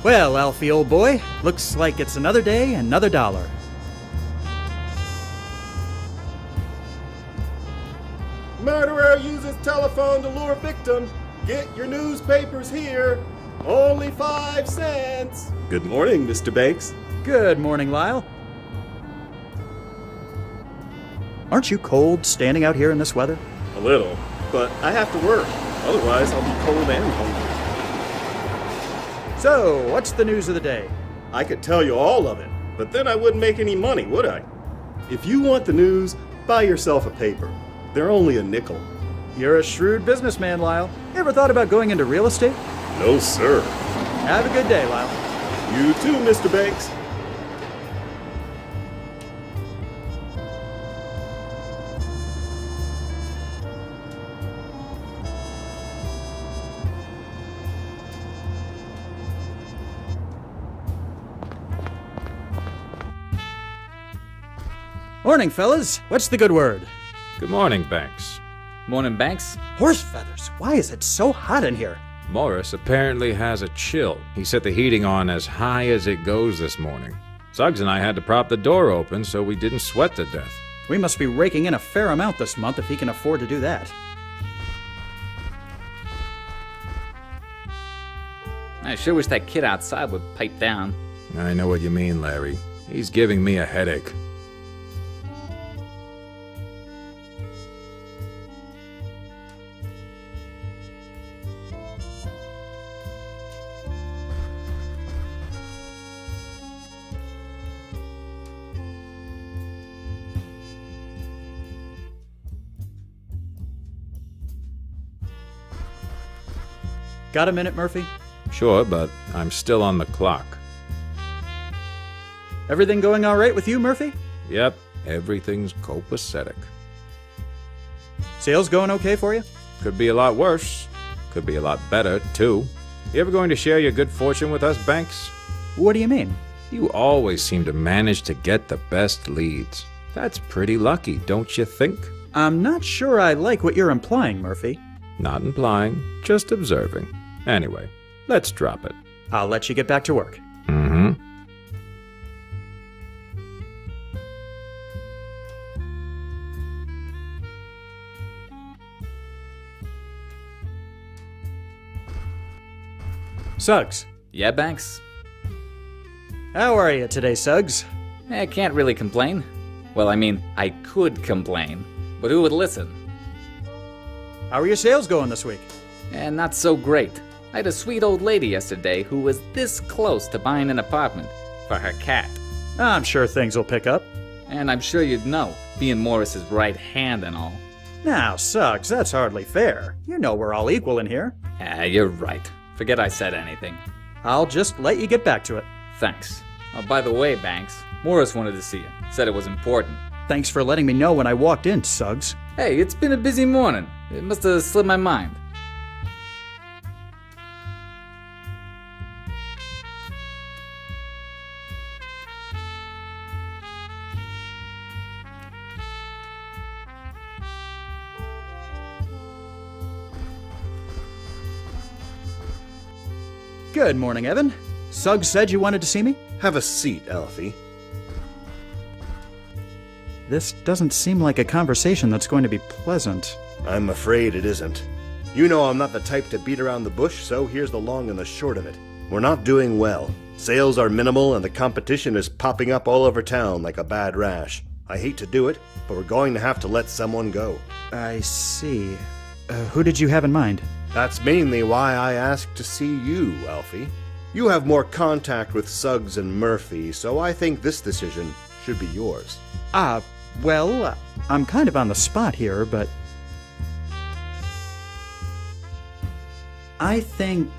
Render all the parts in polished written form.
Well, Alfie, old boy, looks like it's another day, another dollar. Murderer uses telephone to lure victim. Get your newspapers here. Only 5 cents. Good morning, Mr. Banks. Good morning, Lyle. Aren't you cold standing out here in this weather? A little, but I have to work. Otherwise, I'll be cold and hungry. So, what's the news of the day? I could tell you all of it, but then I wouldn't make any money, would I? If you want the news, buy yourself a paper. They're only a nickel. You're a shrewd businessman, Lyle. You ever thought about going into real estate? No, sir. Have a good day, Lyle. You too, Mr. Banks. Morning, fellas. What's the good word? Good morning, Banks. Morning, Banks. Horse feathers. Why is it so hot in here? Morris apparently has a chill. He set the heating on as high as it goes this morning. Suggs and I had to prop the door open so we didn't sweat to death. We must be raking in a fair amount this month if he can afford to do that. I sure wish that kid outside would pipe down. I know what you mean, Larry. He's giving me a headache. Got a minute, Murphy? Sure, but I'm still on the clock. Everything going all right with you, Murphy? Yep, everything's copacetic. Sales going okay for you? Could be a lot worse. Could be a lot better, too. You ever going to share your good fortune with us, Banks? What do you mean? You always seem to manage to get the best leads. That's pretty lucky, don't you think? I'm not sure I like what you're implying, Murphy. Not implying, just observing. Anyway, let's drop it. I'll let you get back to work. Mm-hmm. Suggs. Yeah, Banks? How are you today, Suggs? I can't really complain. Well, I mean, I could complain, but who would listen? How are your sales going this week? And not so great. I had a sweet old lady yesterday who was this close to buying an apartment for her cat. I'm sure things will pick up. And I'm sure you'd know, being Morris's right hand and all. Now, Suggs, that's hardly fair. You know we're all equal in here. You're right. Forget I said anything. I'll just let you get back to it. Thanks. Oh, by the way, Banks, Morris wanted to see you. Said it was important. Thanks for letting me know when I walked in, Suggs. Hey, it's been a busy morning. It must have slipped my mind. Good morning, Evan. Suggs said you wanted to see me? Have a seat, Alfie. This doesn't seem like a conversation that's going to be pleasant. I'm afraid it isn't. You know I'm not the type to beat around the bush, so here's the long and the short of it. We're not doing well. Sales are minimal and the competition is popping up all over town like a bad rash. I hate to do it, but we're going to have to let someone go. I see. Who did you have in mind? That's mainly why I asked to see you, Alfie. You have more contact with Suggs and Murphy, so I think this decision should be yours. Well, I'm kind of on the spot here, but I think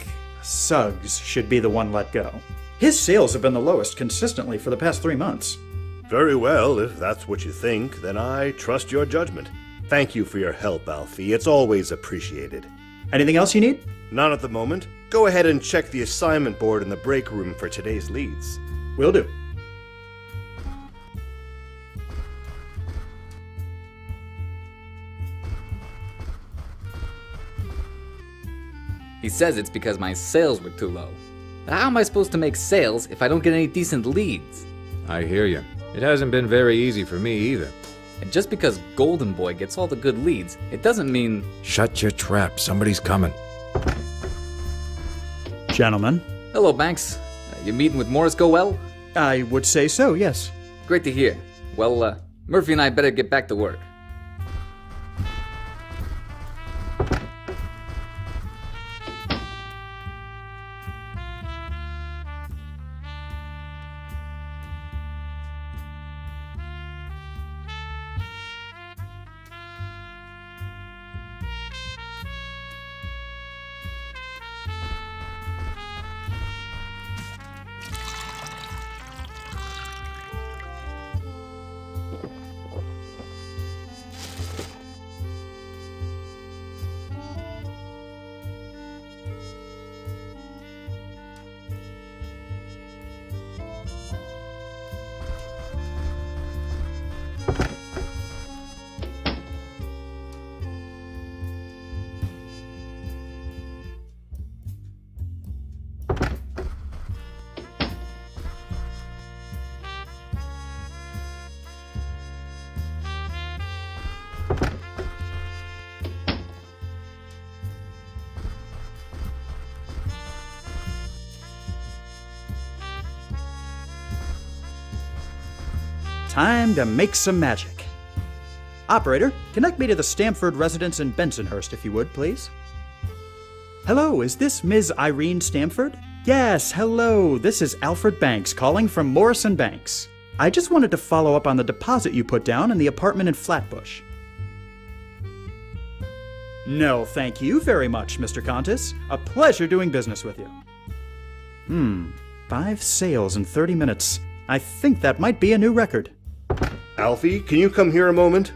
Suggs should be the one let go. His sales have been the lowest consistently for the past 3 months. Very well, if that's what you think, then I trust your judgment. Thank you for your help, Alfie. It's always appreciated. Anything else you need? Not at the moment. Go ahead and check the assignment board in the break room for today's leads. Will do. He says it's because my sales were too low. But how am I supposed to make sales if I don't get any decent leads? I hear you. It hasn't been very easy for me either. And just because Golden Boy gets all the good leads, it doesn't mean... Shut your trap. Somebody's coming. Gentlemen, Hello, Banks. Your meeting with Morris go well? I would say so, yes. Great to hear. Well, Murphy and I better get back to work. Time to make some magic. Operator, connect me to the Stamford residence in Bensonhurst, if you would, please. Hello, is this Ms. Irene Stamford? Yes, hello. This is Alfred Banks calling from Morrison Banks. I just wanted to follow up on the deposit you put down in the apartment in Flatbush. No, thank you very much, Mr. Contis. A pleasure doing business with you. 5 sales in 30 minutes. I think that might be a new record. Alfie, can you come here a moment?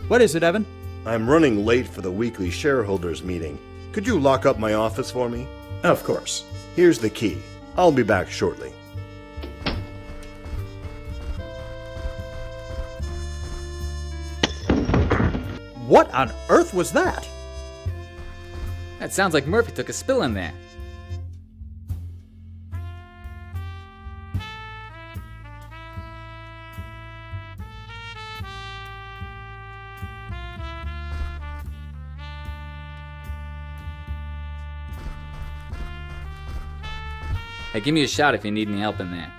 What is it, Evan? I'm running late for the weekly shareholders meeting. Could you lock up my office for me? Of course. Here's the key. I'll be back shortly. What on earth was that? That sounds like Murphy took a spill in there. Hey, give me a shout if you need any help in there.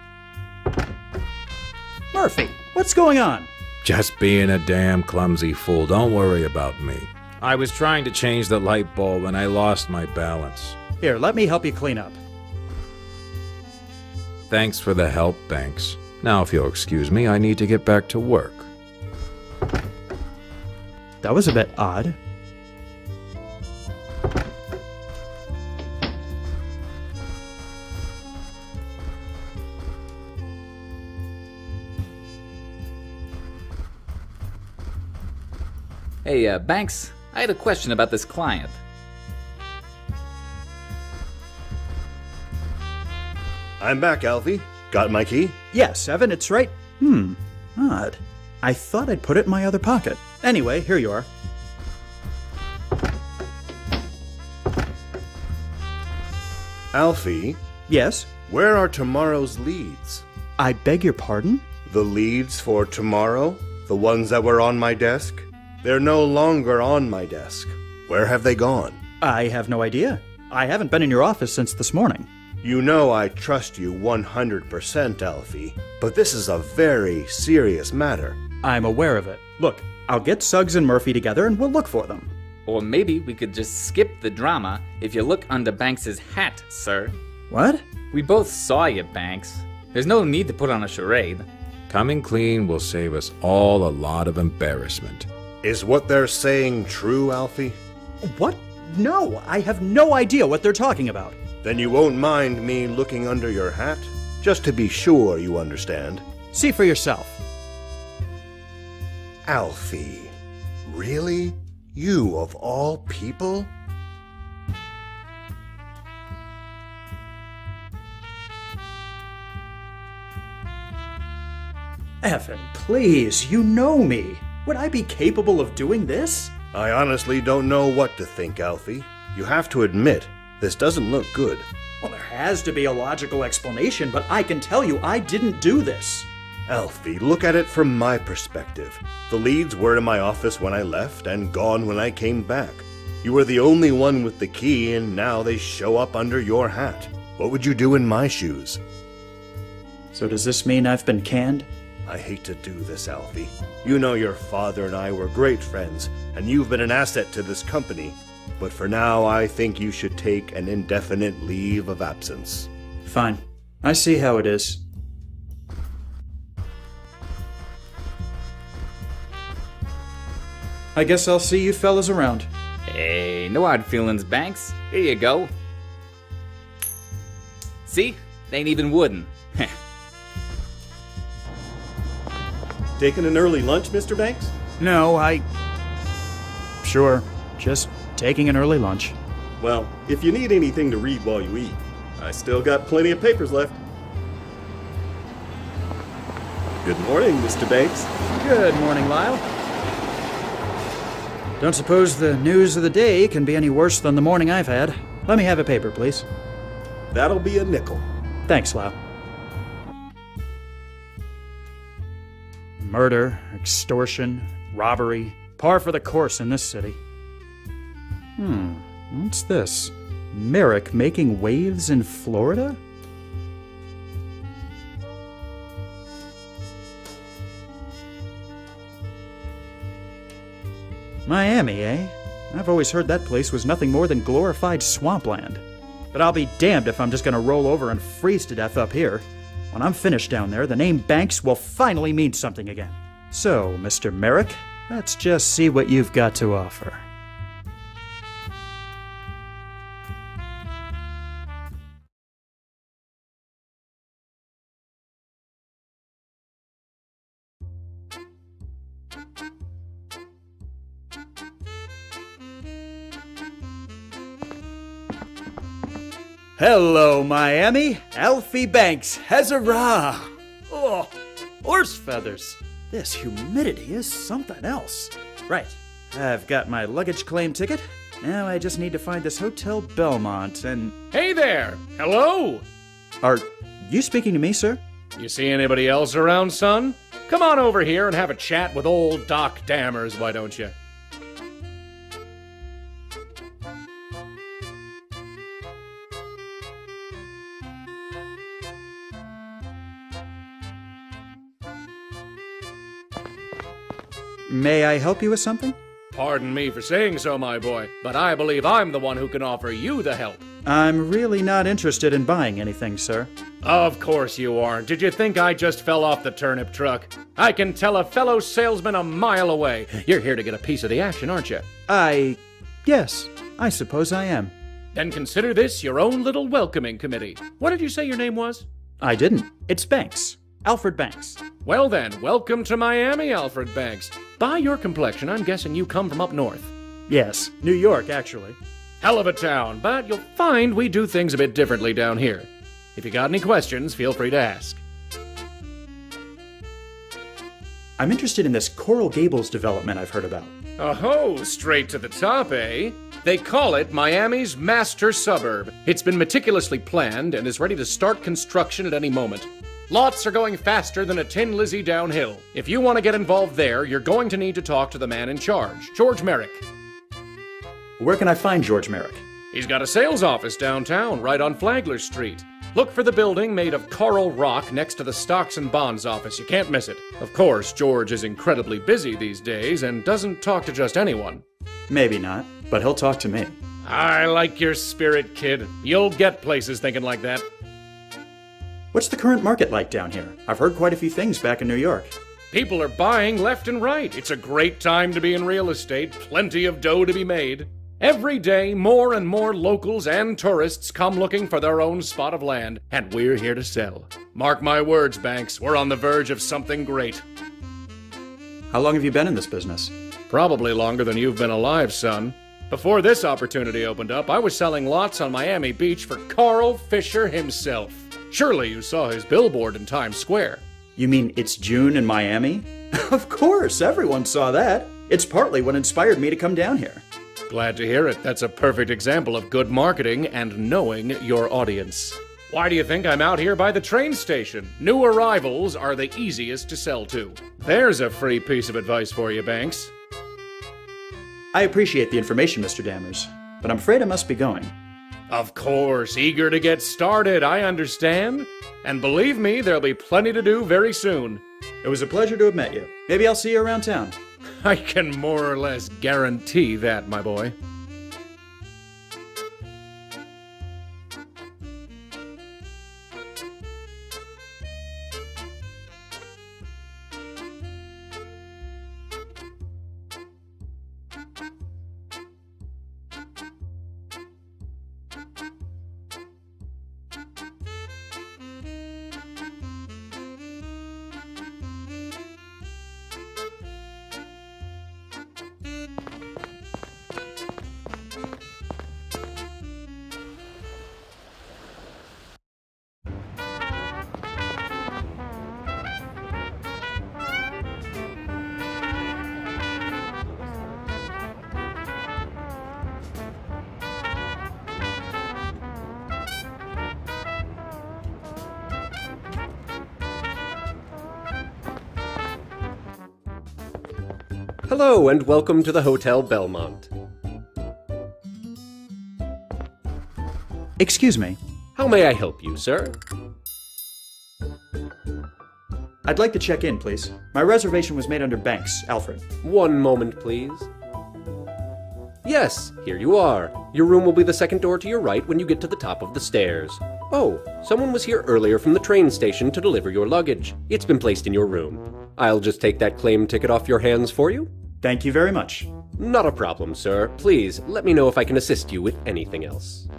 Murphy, what's going on? Just being a damn clumsy fool. Don't worry about me. I was trying to change the light bulb and I lost my balance. Here, let me help you clean up. Thanks for the help, Banks. Now, if you'll excuse me, I need to get back to work. That was a bit odd. Hey, Banks, I had a question about this client. I'm back, Alfie. Got my key? Yes, Evan, it's right. Odd. I thought I'd put it in my other pocket. Anyway, here you are. Alfie, Yes? where are tomorrow's leads? I beg your pardon? The leads for tomorrow? The ones that were on my desk? They're no longer on my desk. Where have they gone? I have no idea. I haven't been in your office since this morning. You know I trust you 100%, Alfie, but this is a very serious matter. I'm aware of it. Look, I'll get Suggs and Murphy together and we'll look for them. Or maybe we could just skip the drama if you look under Banks's hat, sir. What? We both saw you, Banks. There's no need to put on a charade. Coming clean will save us all a lot of embarrassment. Is what they're saying true, Alfie? What? No, I have no idea what they're talking about. Then you won't mind me looking under your hat? Just to be sure you understand. See for yourself. Alfie, really? You of all people? Evan, please, you know me. Would I be capable of doing this? I honestly don't know what to think, Alfie. You have to admit, This doesn't look good. Well, there has to be a logical explanation, but I can tell you I didn't do this. Alfie, look at it from my perspective. The leads were in my office when I left and gone when I came back. You were the only one with the key, and now they show up under your hat. What would you do in my shoes? So does this mean I've been canned? I hate to do this, Alfie. You know your father and I were great friends, and you've been an asset to this company. But for now, I think you should take an indefinite leave of absence. Fine. I see how it is. I guess I'll see you fellas around. Hey, no hard feelings, Banks. Here you go. See? They ain't even wooden. Taking an early lunch, Mr. Banks? No, Sure, just taking an early lunch. Well, if you need anything to read while you eat, I still got plenty of papers left. Good morning, Mr. Banks. Good morning, Lyle. Don't suppose the news of the day can be any worse than the morning I've had. Let me have a paper, please. That'll be a nickel. Thanks, Lyle. Murder, extortion, robbery, par for the course in this city. What's this? Merrick making waves in Florida? Miami, eh? I've always heard that place was nothing more than glorified swampland. But I'll be damned if I'm just gonna roll over and freeze to death up here. When I'm finished down there, the name Banks will finally mean something again. So, Mr. Merrick, let's just see what you've got to offer. Hello, Miami. Alfie Banks. Huzzah! Oh, horse feathers. This humidity is something else. Right. I've got my luggage claim ticket. Now I just need to find this Hotel Belmont and... Hey there! Hello! Are you speaking to me, sir? You see anybody else around, son? Come on over here and have a chat with old Doc Dammers, why don't you? May I help you with something? Pardon me for saying so, my boy, but I believe I'm the one who can offer you the help. I'm really not interested in buying anything, sir. Of course you aren't. Did you think I just fell off the turnip truck? I can tell a fellow salesman a mile away. You're here to get a piece of the action, aren't you? Yes, I suppose I am. Then consider this your own little welcoming committee. What did you say your name was? I didn't. It's Banks. Alfred Banks. Well then, welcome to Miami, Alfred Banks. By your complexion, I'm guessing you come from up north. Yes, New York, actually. Hell of a town, but you'll find we do things a bit differently down here. If you got any questions, feel free to ask. I'm interested in this Coral Gables development I've heard about. Oh, straight to the top, eh? They call it Miami's master suburb. It's been meticulously planned and is ready to start construction at any moment. Lots are going faster than a Tin Lizzie downhill. If you want to get involved there, you're going to need to talk to the man in charge, George Merrick. Where can I find George Merrick? He's got a sales office downtown, right on Flagler Street. Look for the building made of coral rock next to the Stocks and Bonds office. You can't miss it. Of course, George is incredibly busy these days and doesn't talk to just anyone. Maybe not, but he'll talk to me. I like your spirit, kid. You'll get places thinking like that. What's the current market like down here? I've heard quite a few things back in New York. People are buying left and right. It's a great time to be in real estate. Plenty of dough to be made. Every day, more and more locals and tourists come looking for their own spot of land, and we're here to sell. Mark my words, Banks, we're on the verge of something great. How long have you been in this business? Probably longer than you've been alive, son. Before this opportunity opened up, I was selling lots on Miami Beach for Carl Fisher himself. Surely you saw his billboard in Times Square. You mean It's June in Miami? Of course, everyone saw that. It's partly what inspired me to come down here. Glad to hear it. That's a perfect example of good marketing and knowing your audience. Why do you think I'm out here by the train station? New arrivals are the easiest to sell to. There's a free piece of advice for you, Banks. I appreciate the information, Mr. Dammers, but I'm afraid I must be going. Of course, eager to get started, I understand. And believe me, there'll be plenty to do very soon. It was a pleasure to have met you. Maybe I'll see you around town. I can more or less guarantee that, my boy. Hello, and welcome to the Hotel Belmont. Excuse me. How may I help you, sir? I'd like to check in, please. My reservation was made under Banks, Alfred. One moment, please. Yes, here you are. Your room will be the second door to your right when you get to the top of the stairs. Oh, someone was here earlier from the train station to deliver your luggage. It's been placed in your room. I'll just take that claim ticket off your hands for you. Thank you very much. Not a problem, sir. Please, let me know if I can assist you with anything else.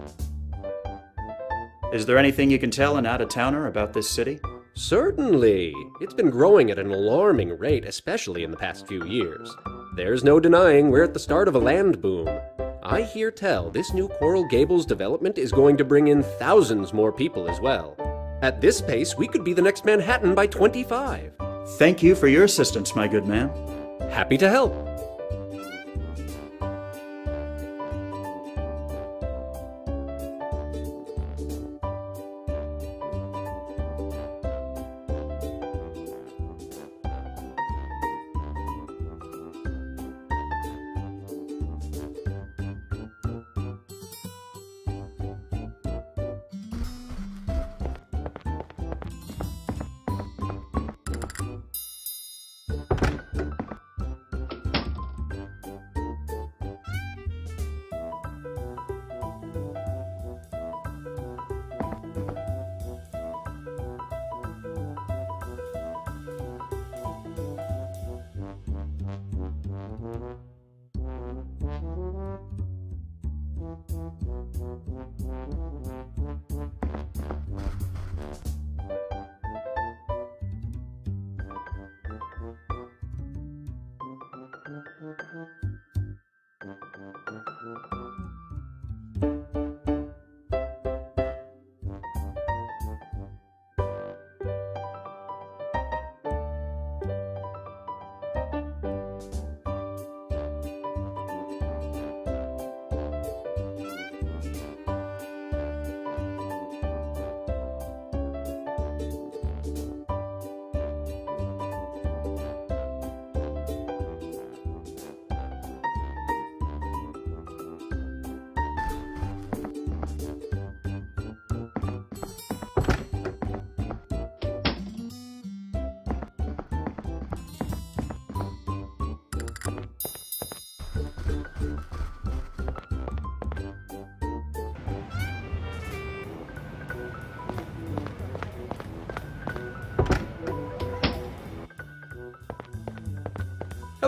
Is there anything you can tell an out-of-towner about this city? Certainly. It's been growing at an alarming rate, especially in the past few years. There's no denying we're at the start of a land boom. I hear tell this new Coral Gables development is going to bring in thousands more people as well. At this pace, we could be the next Manhattan by 25. Thank you for your assistance, my good man. Happy to help.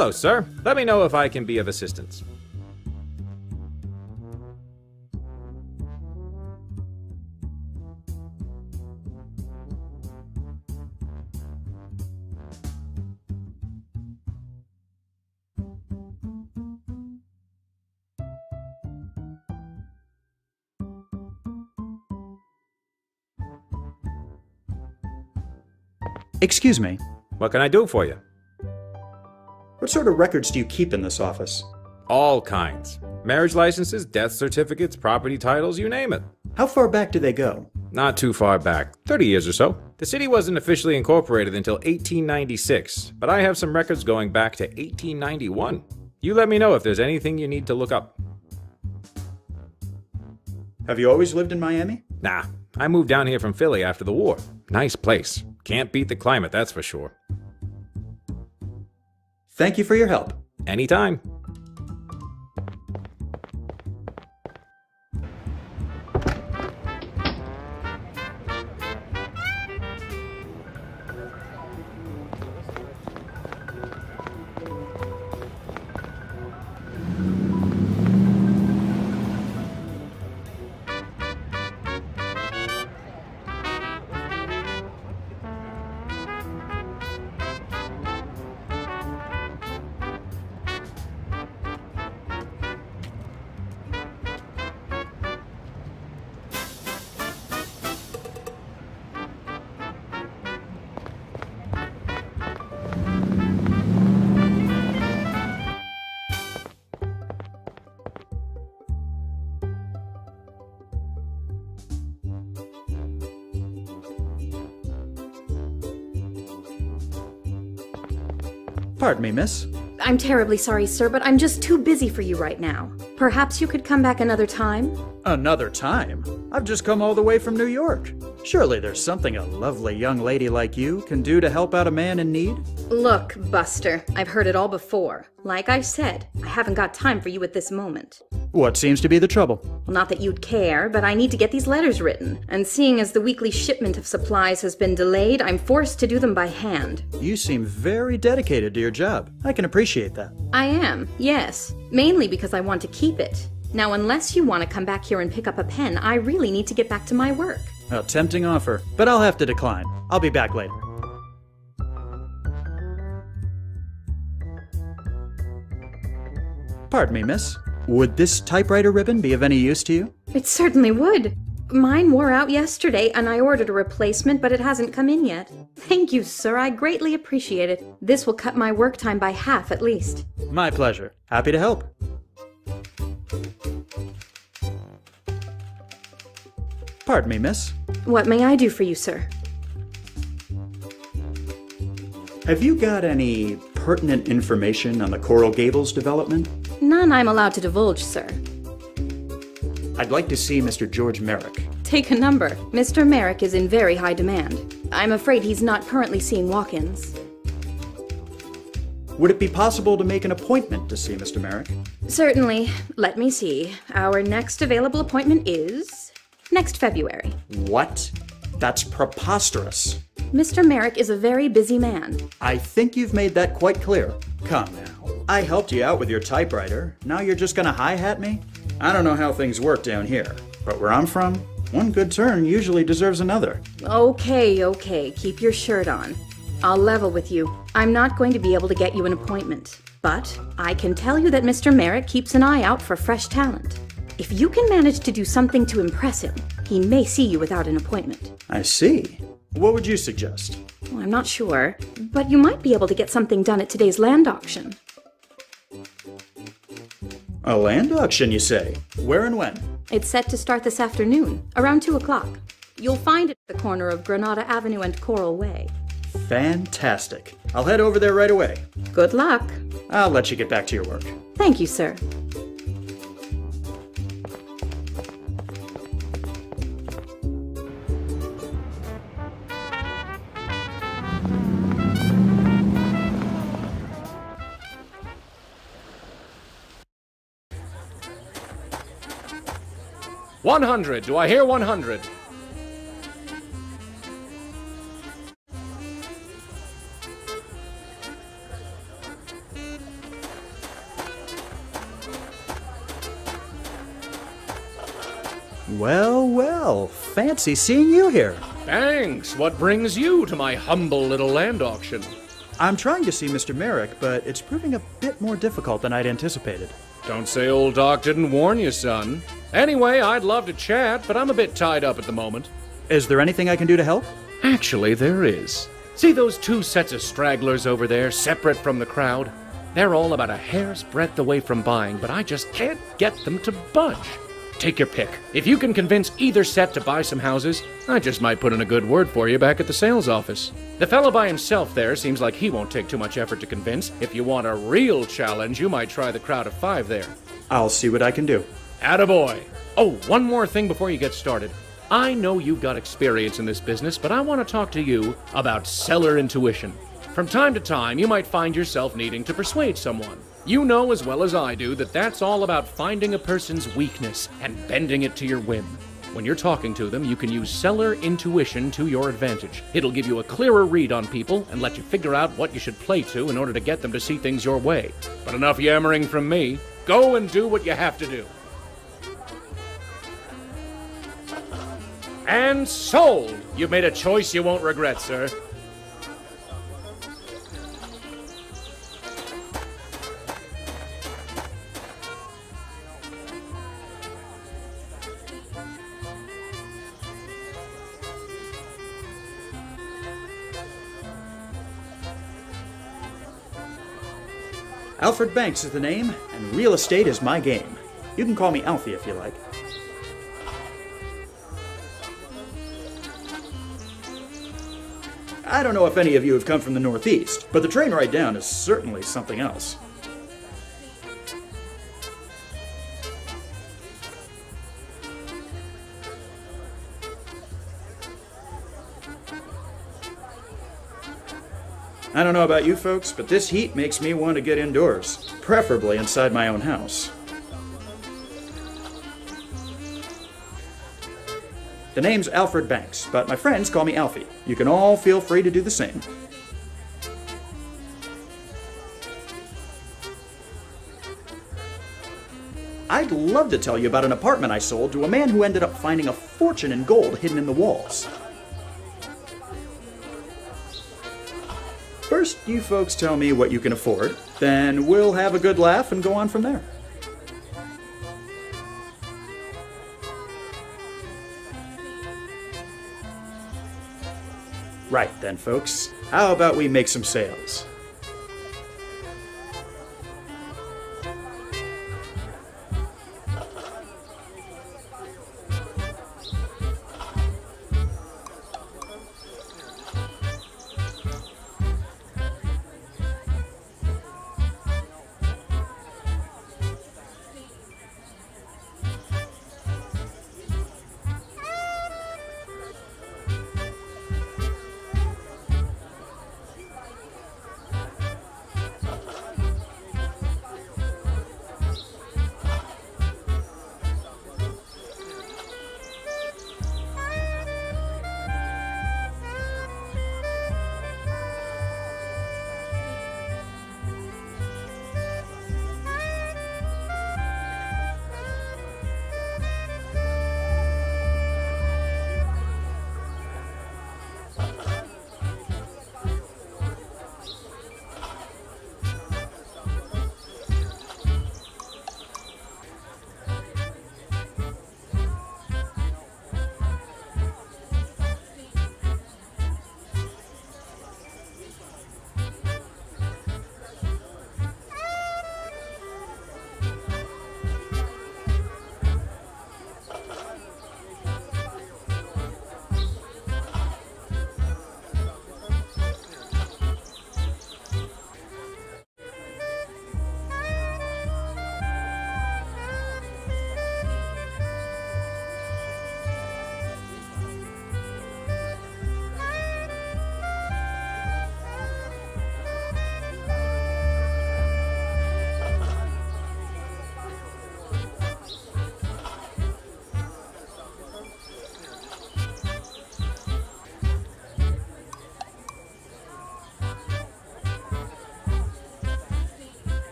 Hello, sir. Let me know if I can be of assistance. Excuse me. What can I do for you? What sort of records do you keep in this office? All kinds. Marriage licenses, death certificates, property titles, you name it. How far back do they go? Not too far back, 30 years or so. The city wasn't officially incorporated until 1896, but I have some records going back to 1891. You let me know if there's anything you need to look up. Have you always lived in Miami? Nah, I moved down here from Philly after the war. Nice place. Can't beat the climate, that's for sure. Thank you for your help. Anytime. Pardon me, miss. I'm terribly sorry, sir, but I'm just too busy for you right now. Perhaps you could come back another time? Another time? I've just come all the way from New York. Surely there's something a lovely young lady like you can do to help out a man in need? Look, Buster, I've heard it all before. Like I said, I haven't got time for you at this moment. What seems to be the trouble? Well, not that you'd care, but I need to get these letters written. And seeing as the weekly shipment of supplies has been delayed, I'm forced to do them by hand. You seem very dedicated to your job. I can appreciate that. I am, yes. Mainly because I want to keep it. Now, unless you want to come back here and pick up a pen, I really need to get back to my work. A tempting offer, but I'll have to decline. I'll be back later. Pardon me, miss. Would this typewriter ribbon be of any use to you? It certainly would. Mine wore out yesterday, and I ordered a replacement, but it hasn't come in yet. Thank you, sir. I greatly appreciate it. This will cut my work time by half at least. My pleasure. Happy to help. Pardon me, miss. What may I do for you, sir? Have you got any pertinent information on the Coral Gables development? None I'm allowed to divulge, sir. I'd like to see Mr. George Merrick. Take a number. Mr. Merrick is in very high demand. I'm afraid he's not currently seeing walk-ins. Would it be possible to make an appointment to see Mr. Merrick? Certainly. Let me see. Our next available appointment is next February. What? That's preposterous. Mr. Merrick is a very busy man. I think you've made that quite clear. Come now. I helped you out with your typewriter. Now you're just gonna hi-hat me? I don't know how things work down here, but where I'm from, one good turn usually deserves another. Okay. Keep your shirt on. I'll level with you. I'm not going to be able to get you an appointment. But I can tell you that Mr. Merrick keeps an eye out for fresh talent. If you can manage to do something to impress him, he may see you without an appointment. I see. What would you suggest? Well, I'm not sure, but you might be able to get something done at today's land auction. A land auction, you say? Where and when? It's set to start this afternoon, around 2 o'clock. You'll find it at the corner of Granada Avenue and Coral Way. Fantastic. I'll head over there right away. Good luck. I'll let you get back to your work. Thank you, sir. $100. Do I hear 100? Well, fancy seeing you here. Thanks. What brings you to my humble little land auction? I'm trying to see Mr. Merrick, but it's proving a bit more difficult than I'd anticipated. Don't say old Doc didn't warn you, son. Anyway, I'd love to chat, but I'm a bit tied up at the moment. Is there anything I can do to help? Actually, there is. See those two sets of stragglers over there, separate from the crowd? They're all about a hair's breadth away from buying, but I just can't get them to budge. Take your pick. If you can convince either set to buy some houses, I just might put in a good word for you back at the sales office. The fellow by himself there seems like he won't take too much effort to convince. If you want a real challenge, you might try the crowd of 5 there. I'll see what I can do. Attaboy. Oh, one more thing before you get started. I know you've got experience in this business, but I want to talk to you about seller intuition. From time to time, you might find yourself needing to persuade someone. You know as well as I do that that's all about finding a person's weakness and bending it to your whim. When you're talking to them, you can use seller intuition to your advantage. It'll give you a clearer read on people and let you figure out what you should play to in order to get them to see things your way. But enough yammering from me. Go and do what you have to do. And sold! You've made a choice you won't regret, sir. Alfred Banks is the name, and real estate is my game. You can call me Alfie if you like. I don't know if any of you have come from the Northeast, but the train ride down is certainly something else. I don't know about you folks, but this heat makes me want to get indoors, preferably inside my own house. The name's Alfred Banks, but my friends call me Alfie. You can all feel free to do the same. I'd love to tell you about an apartment I sold to a man who ended up finding a fortune in gold hidden in the walls. First, you folks tell me what you can afford, then we'll have a good laugh and go on from there. Right then, folks. How about we make some sales?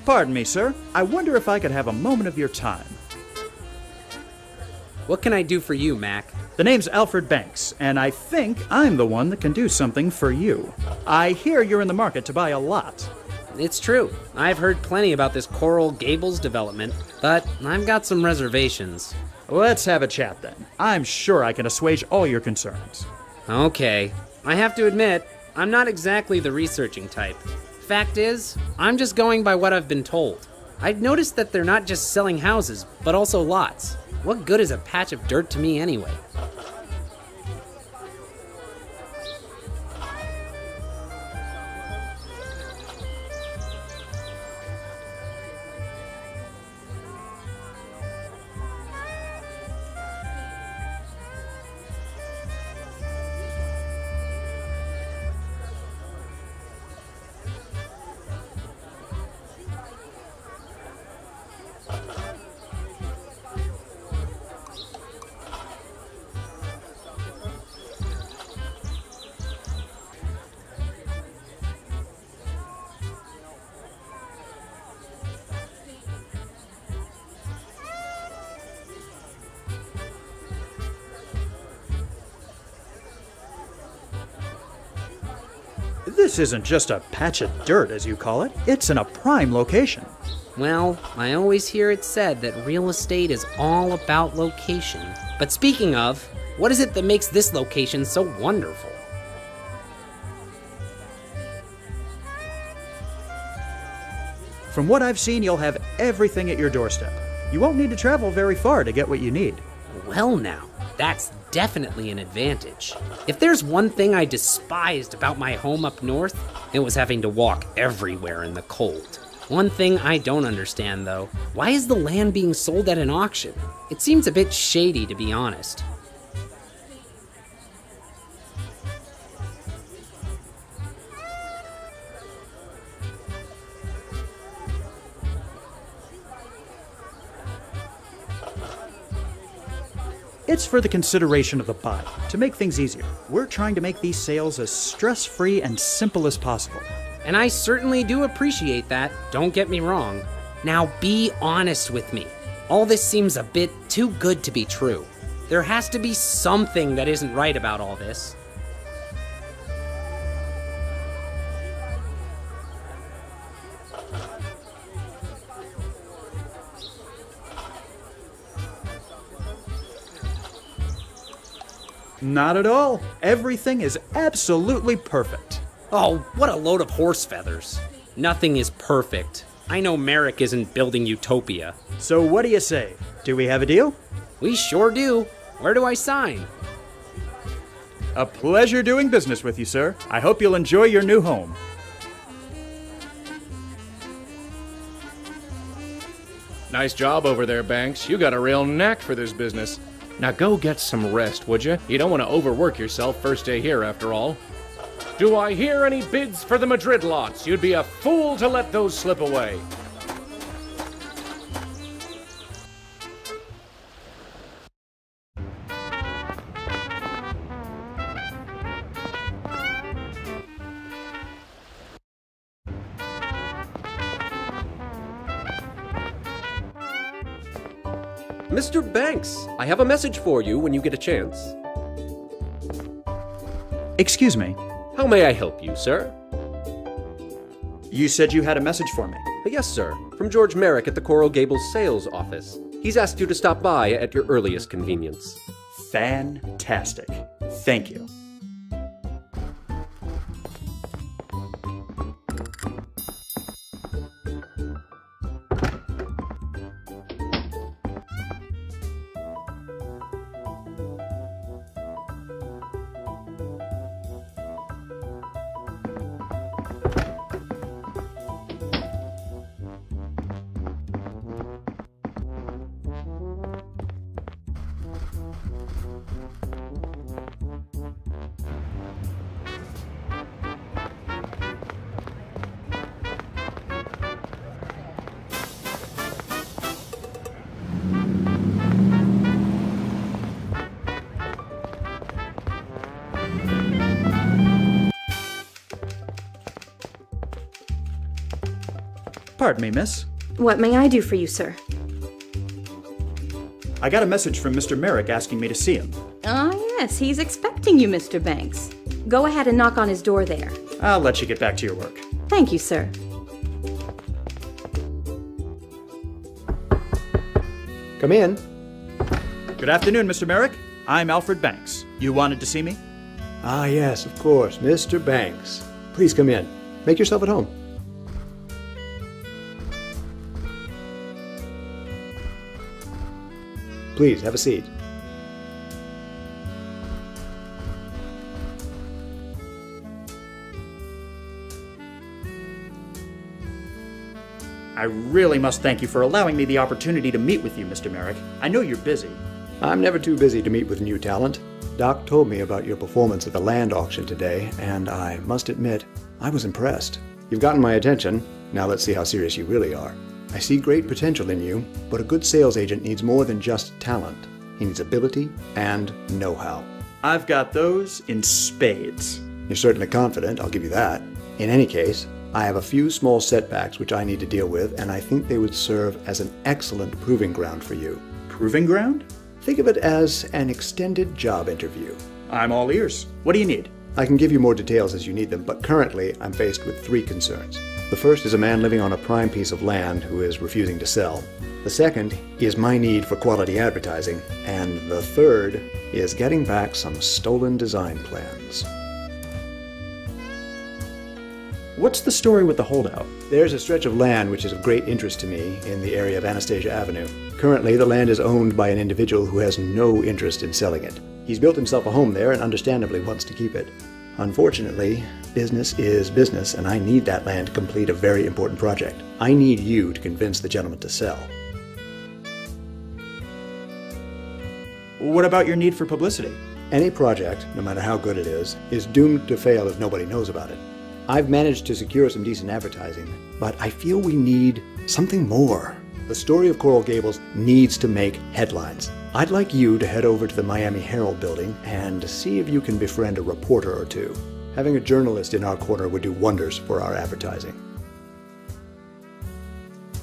Pardon me, sir. I wonder if I could have a moment of your time. What can I do for you, Mac? The name's Alfred Banks, and I think I'm the one that can do something for you. I hear you're in the market to buy a lot. It's true. I've heard plenty about this Coral Gables development, but I've got some reservations. Let's have a chat then. I'm sure I can assuage all your concerns. Okay. I have to admit, I'm not exactly the researching type. Fact is, I'm just going by what I've been told. I've noticed that they're not just selling houses, but also lots. What good is a patch of dirt to me anyway? This isn't just a patch of dirt, as you call it. It's in a prime location. Well, I always hear it said that real estate is all about location. But speaking of, what is it that makes this location so wonderful? From what I've seen, you'll have everything at your doorstep. You won't need to travel very far to get what you need. Well now, that's definitely an advantage. If there's one thing I despised about my home up north, it was having to walk everywhere in the cold. One thing I don't understand though, why is the land being sold at an auction? It seems a bit shady, to be honest. It's for the consideration of the buyer, to make things easier. We're trying to make these sales as stress-free and simple as possible. And I certainly do appreciate that, don't get me wrong. Now be honest with me. All this seems a bit too good to be true. There has to be something that isn't right about all this. Not at all. Everything is absolutely perfect. Oh, what a load of horse feathers. Nothing is perfect. I know Merrick isn't building utopia. So what do you say? Do we have a deal? We sure do. Where do I sign? A pleasure doing business with you, sir. I hope you'll enjoy your new home. Nice job over there, Banks. You got a real knack for this business. Now go get some rest, would you? You don't want to overwork yourself first day here, after all. Do I hear any bids for the Madrid lots? You'd be a fool to let those slip away. Mr. Banks, I have a message for you when you get a chance. Excuse me. How may I help you, sir? You said you had a message for me. Yes, sir. From George Merrick at the Coral Gables sales office. He's asked you to stop by at your earliest convenience. Fantastic. Thank you. Pardon me, miss. What may I do for you, sir? I got a message from Mr. Merrick asking me to see him. Ah, yes, he's expecting you, Mr. Banks. Go ahead and knock on his door there. I'll let you get back to your work. Thank you, sir. Come in. Good afternoon, Mr. Merrick. I'm Alfred Banks. You wanted to see me? Ah, yes, of course, Mr. Banks. Please come in. Make yourself at home. Please, have a seat. I really must thank you for allowing me the opportunity to meet with you, Mr. Merrick. I know you're busy. I'm never too busy to meet with new talent. Doc told me about your performance at the land auction today, and I must admit, I was impressed. You've gotten my attention. Now let's see how serious you really are. I see great potential in you, but a good sales agent needs more than just talent. He needs ability and know-how. I've got those in spades. You're certainly confident, I'll give you that. In any case, I have a few small setbacks which I need to deal with, and I think they would serve as an excellent proving ground for you. Proving ground? Think of it as an extended job interview. I'm all ears. What do you need? I can give you more details as you need them, but currently I'm faced with 3 concerns. The first is a man living on a prime piece of land who is refusing to sell. The second is my need for quality advertising. And the third is getting back some stolen design plans. What's the story with the holdout? There's a stretch of land which is of great interest to me in the area of Anastasia Avenue. Currently, the land is owned by an individual who has no interest in selling it. He's built himself a home there and understandably wants to keep it. Unfortunately, business is business, and I need that land to complete a very important project. I need you to convince the gentleman to sell. What about your need for publicity? Any project, no matter how good it is doomed to fail if nobody knows about it. I've managed to secure some decent advertising, but I feel we need something more. The story of Coral Gables needs to make headlines. I'd like you to head over to the Miami Herald building and see if you can befriend a reporter or two. Having a journalist in our corner would do wonders for our advertising.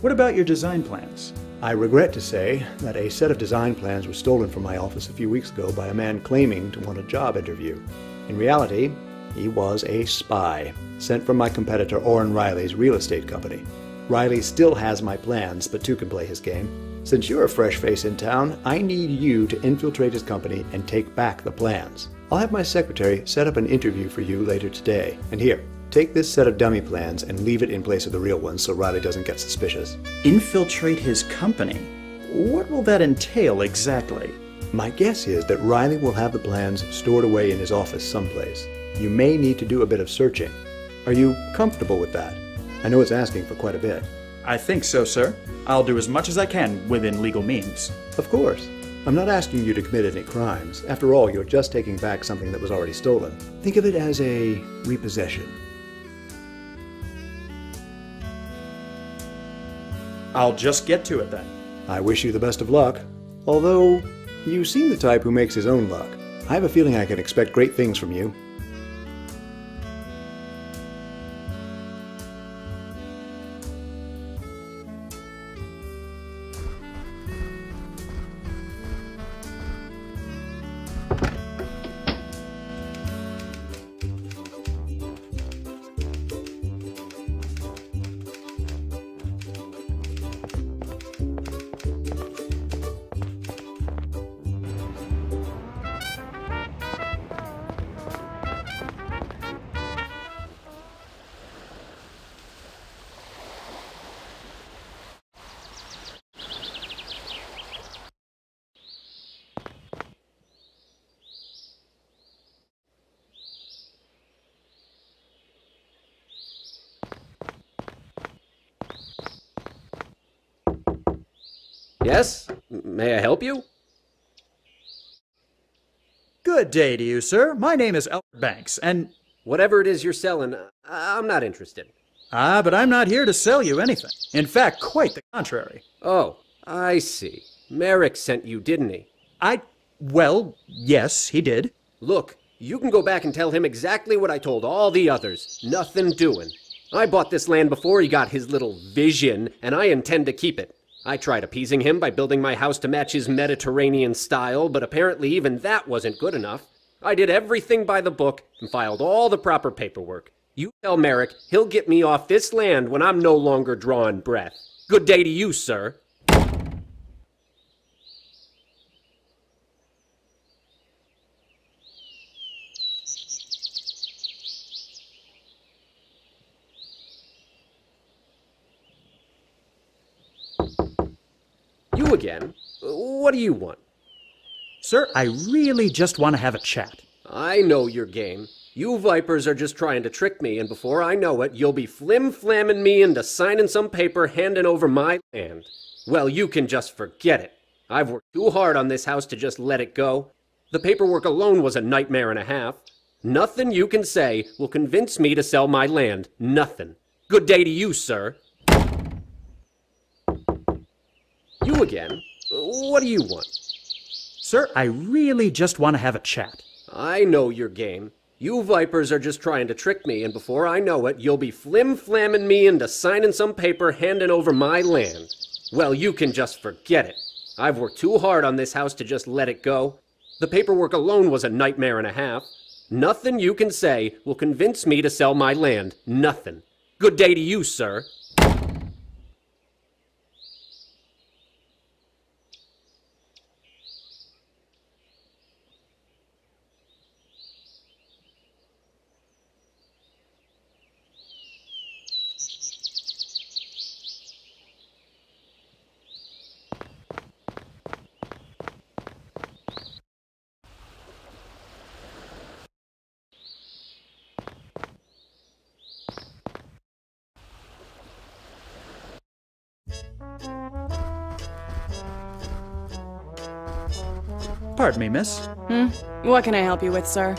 What about your design plans? I regret to say that a set of design plans was stolen from my office a few weeks ago by a man claiming to want a job interview. In reality, he was a spy, sent from my competitor Orrin Riley's real estate company. Riley still has my plans, but 2 can play his game. Since you're a fresh face in town, I need you to infiltrate his company and take back the plans. I'll have my secretary set up an interview for you later today. And here, take this set of dummy plans and leave it in place of the real ones so Riley doesn't get suspicious. Infiltrate his company? What will that entail exactly? My guess is that Riley will have the plans stored away in his office someplace. You may need to do a bit of searching. Are you comfortable with that? I know it's asking for quite a bit. I think so, sir. I'll do as much as I can within legal means. Of course. I'm not asking you to commit any crimes. After all, you're just taking back something that was already stolen. Think of it as a repossession. I'll just get to it then. I wish you the best of luck. Although, you seem the type who makes his own luck. I have a feeling I can expect great things from you. Yes? May I help you? Good day to you, sir. My name is Alfred Banks, and... Whatever it is you're selling, I'm not interested. But I'm not here to sell you anything. In fact, quite the contrary. Oh, I see. Merrick sent you, didn't he? Well, yes, he did. Look, you can go back and tell him exactly what I told all the others. Nothing doing. I bought this land before he got his little vision, and I intend to keep it. I tried appeasing him by building my house to match his Mediterranean style, but apparently even that wasn't good enough. I did everything by the book and filed all the proper paperwork. You tell Merrick he'll get me off this land when I'm no longer drawing breath. Good day to you, sir. You again? What do you want? Sir, I really just want to have a chat. I know your game. You vipers are just trying to trick me, and before I know it, you'll be flim-flamming me into signing some paper handing over my land. Well, you can just forget it. I've worked too hard on this house to just let it go. The paperwork alone was a nightmare and a half. Nothing you can say will convince me to sell my land. Nothing. Good day to you, sir. You again? What do you want? Sir, I really just want to have a chat. I know your game. You vipers are just trying to trick me, and before I know it, you'll be flim-flamming me into signing some paper handing over my land. Well, you can just forget it. I've worked too hard on this house to just let it go. The paperwork alone was a nightmare and a half. Nothing you can say will convince me to sell my land. Nothing. Good day to you, sir. Pardon me, miss. What can I help you with, sir?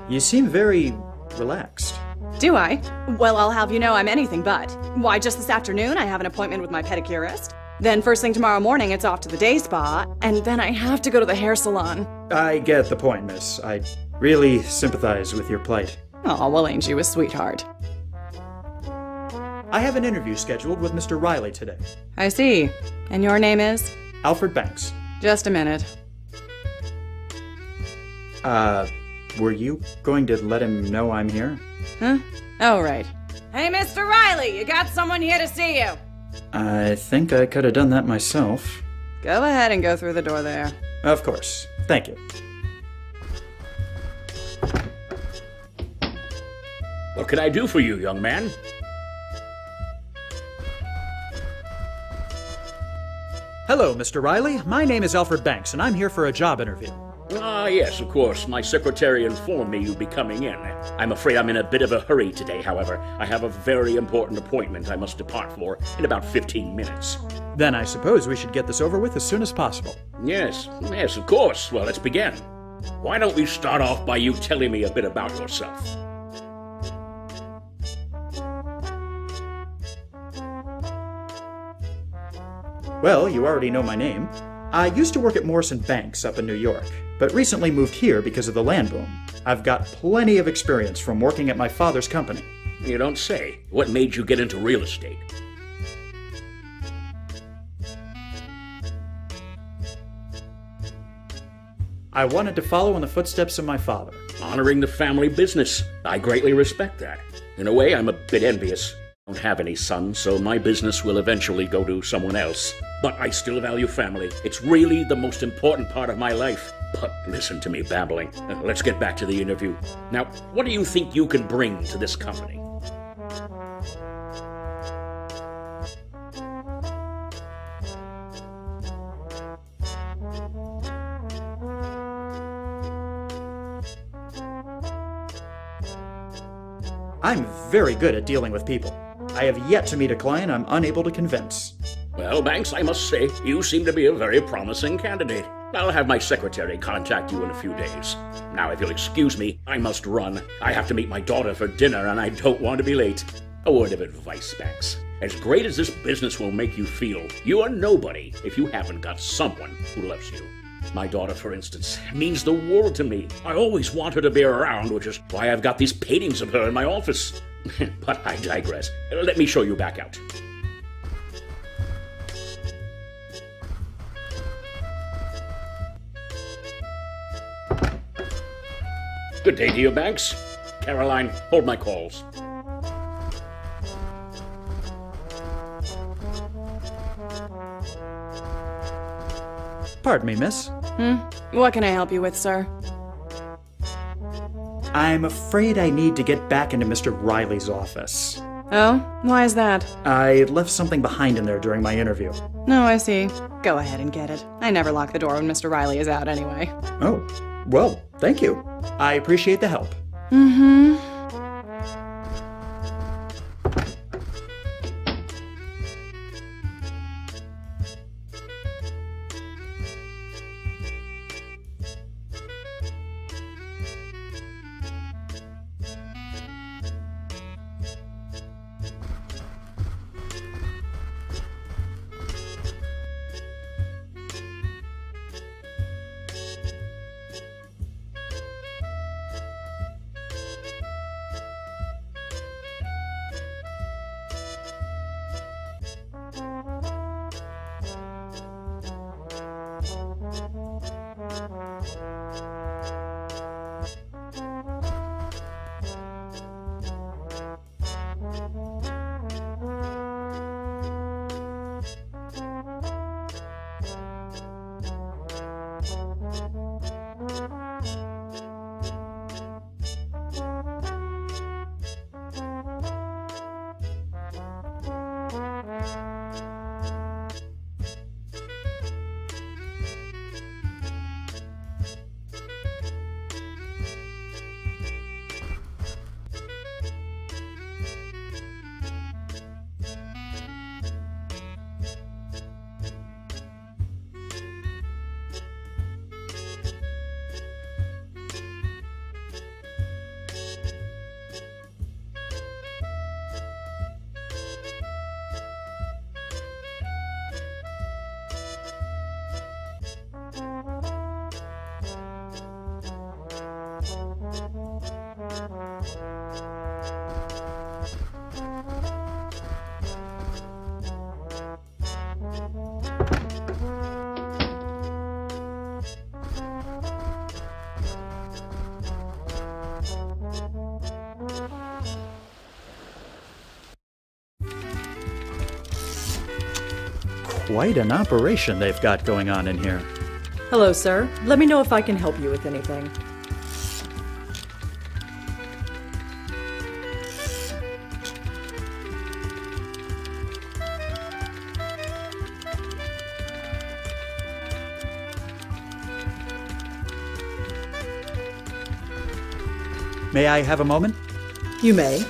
You seem very relaxed. Do I? Well, I'll have you know I'm anything but. Why, just this afternoon I have an appointment with my pedicurist. Then first thing tomorrow morning it's off to the day spa, and then I have to go to the hair salon. I get the point, miss. I really sympathize with your plight. Oh, well, ain't you a sweetheart? I have an interview scheduled with Mr. Riley today. I see. And your name is? Alfred Banks. Just a minute. Were you going to let him know I'm here? Huh? Oh, right. Hey, Mr. Riley, you got someone here to see you. I think I could have done that myself. Go ahead and go through the door there. Of course. Thank you. What can I do for you, young man? Hello, Mr. Riley. My name is Alfred Banks, and I'm here for a job interview. Ah, yes, of course. My secretary informed me you'd be coming in. I'm afraid I'm in a bit of a hurry today, however. I have a very important appointment I must depart for in about 15 minutes. Then I suppose we should get this over with as soon as possible. Yes, of course. Well, let's begin. Why don't we start off by you telling me a bit about yourself? Well, you already know my name. I used to work at Morrison Banks up in New York, but recently moved here because of the land boom. I've got plenty of experience from working at my father's company. You don't say. What made you get into real estate? I wanted to follow in the footsteps of my father. Honoring the family business. I greatly respect that. In a way, I'm a bit envious. I don't have any sons, so my business will eventually go to someone else. But I still value family. It's really the most important part of my life. But listen to me babbling. Let's get back to the interview. Now, what do you think you can bring to this company? I'm very good at dealing with people. I have yet to meet a client I'm unable to convince. Well, Banks, I must say, you seem to be a very promising candidate. I'll have my secretary contact you in a few days. Now, if you'll excuse me, I must run. I have to meet my daughter for dinner, and I don't want to be late. A word of advice, Banks. As great as this business will make you feel, you are nobody if you haven't got someone who loves you. My daughter, for instance, means the world to me. I always want her to be around, which is why I've got these paintings of her in my office. But I digress. Let me show you back out. Good day to you, Banks. Caroline, hold my calls. Pardon me, miss. What can I help you with, sir? I'm afraid I need to get back into Mr. Riley's office. Oh? Why is that? I left something behind in there during my interview. No, I see. Go ahead and get it. I never lock the door when Mr. Riley is out anyway. Oh, well, thank you. I appreciate the help. Mm-hmm. Quite an operation they've got going on in here. Hello, sir. Let me know if I can help you with anything. May I have a moment? You may.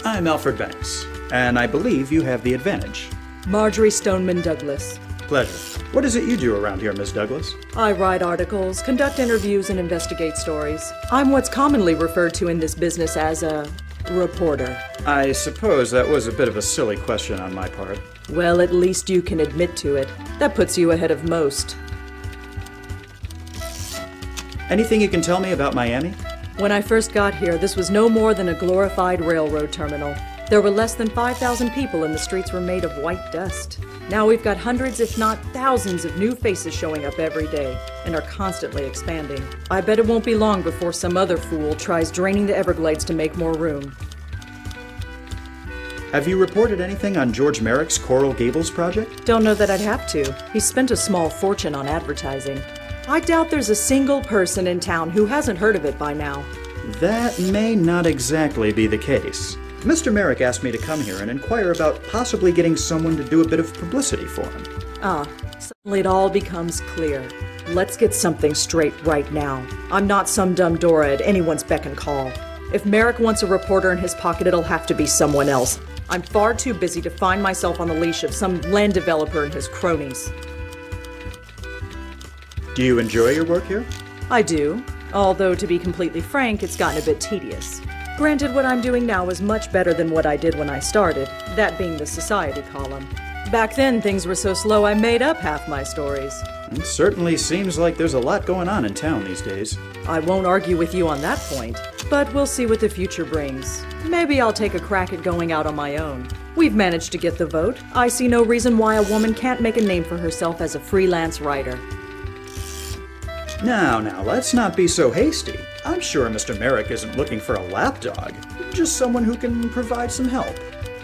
I'm Alfred Banks, and I believe you have the advantage. Marjorie Stoneman Douglas. Pleasure. What is it you do around here, Miss Douglas? I write articles, conduct interviews, and investigate stories. I'm what's commonly referred to in this business as a reporter. I suppose that was a bit of a silly question on my part. Well, at least you can admit to it. That puts you ahead of most. Anything you can tell me about Miami? When I first got here, this was no more than a glorified railroad terminal. There were less than 5,000 people and the streets were made of white dust. Now we've got hundreds, if not thousands, of new faces showing up every day and are constantly expanding. I bet it won't be long before some other fool tries draining the Everglades to make more room. Have you reported anything on George Merrick's Coral Gables project? Don't know that I'd have to. He spent a small fortune on advertising. I doubt there's a single person in town who hasn't heard of it by now. That may not exactly be the case. Mr. Merrick asked me to come here and inquire about possibly getting someone to do a bit of publicity for him. Suddenly it all becomes clear. Let's get something straight right now. I'm not some dumb Dora at anyone's beck and call. If Merrick wants a reporter in his pocket, it'll have to be someone else. I'm far too busy to find myself on the leash of some land developer and his cronies. Do you enjoy your work here? I do, although to be completely frank, it's gotten a bit tedious. Granted, what I'm doing now is much better than what I did when I started, that being the society column. Back then, things were so slow I made up half my stories. It certainly seems like there's a lot going on in town these days. I won't argue with you on that point, but we'll see what the future brings. Maybe I'll take a crack at going out on my own. We've managed to get the vote. I see no reason why a woman can't make a name for herself as a freelance writer. Now, let's not be so hasty. I'm sure Mr. Merrick isn't looking for a lapdog, just someone who can provide some help.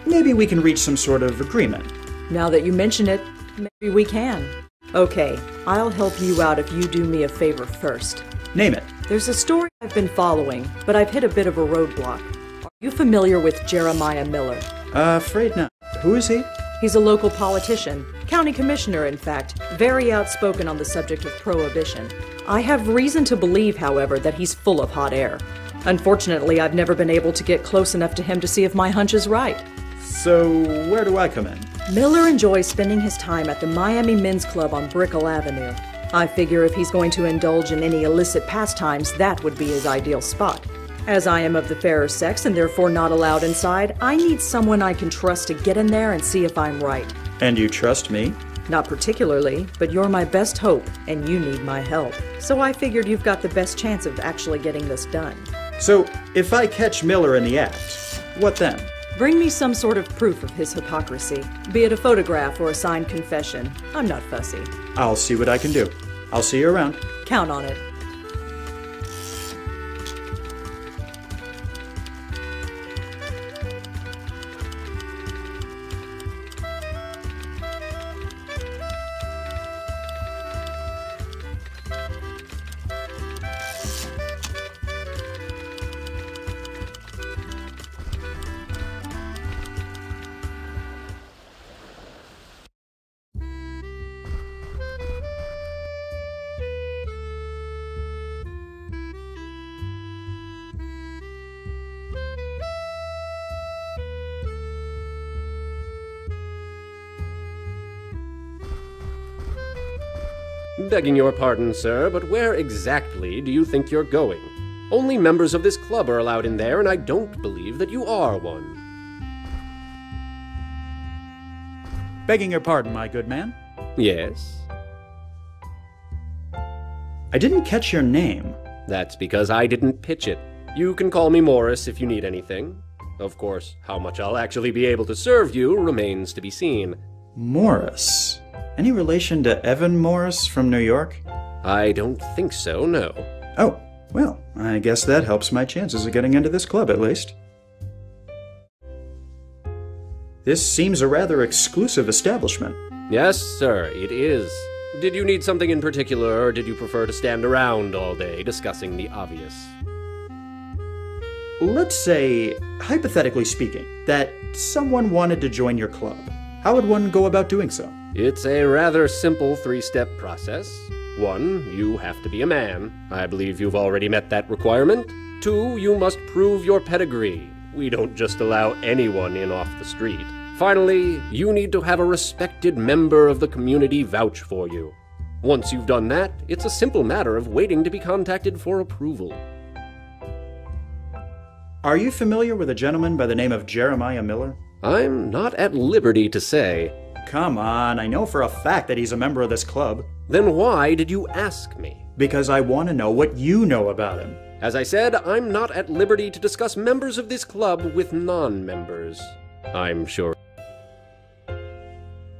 Maybe we can reach some sort of agreement. Now that you mention it, maybe we can. Okay, I'll help you out if you do me a favor first. Name it. There's a story I've been following, but I've hit a bit of a roadblock. Are you familiar with Jeremiah Miller? Afraid not. Who is he? He's a local politician, county commissioner in fact, very outspoken on the subject of prohibition. I have reason to believe, however, that he's full of hot air. Unfortunately, I've never been able to get close enough to him to see if my hunch is right. So, where do I come in? Miller enjoys spending his time at the Miami Men's Club on Brickell Avenue. I figure if he's going to indulge in any illicit pastimes, that would be his ideal spot. As I am of the fairer sex and therefore not allowed inside, I need someone I can trust to get in there and see if I'm right. And you trust me? Not particularly, but you're my best hope, and you need my help. So I figured you've got the best chance of actually getting this done. So, if I catch Miller in the act, what then? Bring me some sort of proof of his hypocrisy, be it a photograph or a signed confession. I'm not fussy. I'll see what I can do. I'll see you around. Count on it. Begging your pardon, sir, but where exactly do you think you're going? Only members of this club are allowed in there, and I don't believe that you are one. Begging your pardon, my good man. Yes? I didn't catch your name. That's because I didn't pitch it. You can call me Morris if you need anything. Of course, how much I'll actually be able to serve you remains to be seen. Morris? Any relation to Evan Morris from New York? I don't think so, no. Oh, well, I guess that helps my chances of getting into this club, at least. This seems a rather exclusive establishment. Yes, sir, it is. Did you need something in particular, or did you prefer to stand around all day discussing the obvious? Let's say, hypothetically speaking, that someone wanted to join your club. How would one go about doing so? It's a rather simple three-step process. 1, you have to be a man. I believe you've already met that requirement. 2, you must prove your pedigree. We don't just allow anyone in off the street. Finally, you need to have a respected member of the community vouch for you. Once you've done that, it's a simple matter of waiting to be contacted for approval. Are you familiar with a gentleman by the name of Jeremiah Miller? I'm not at liberty to say. Come on, I know for a fact that he's a member of this club. Then why did you ask me? Because I want to know what you know about him. As I said, I'm not at liberty to discuss members of this club with non-members. I'm sure.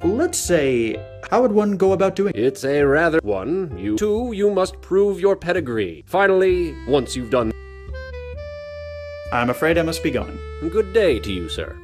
Let's say, how would one go about doing it? It's a rather 1, you 2, you must prove your pedigree. Finally, once you've done. I'm afraid I must be going. Good day to you, sir.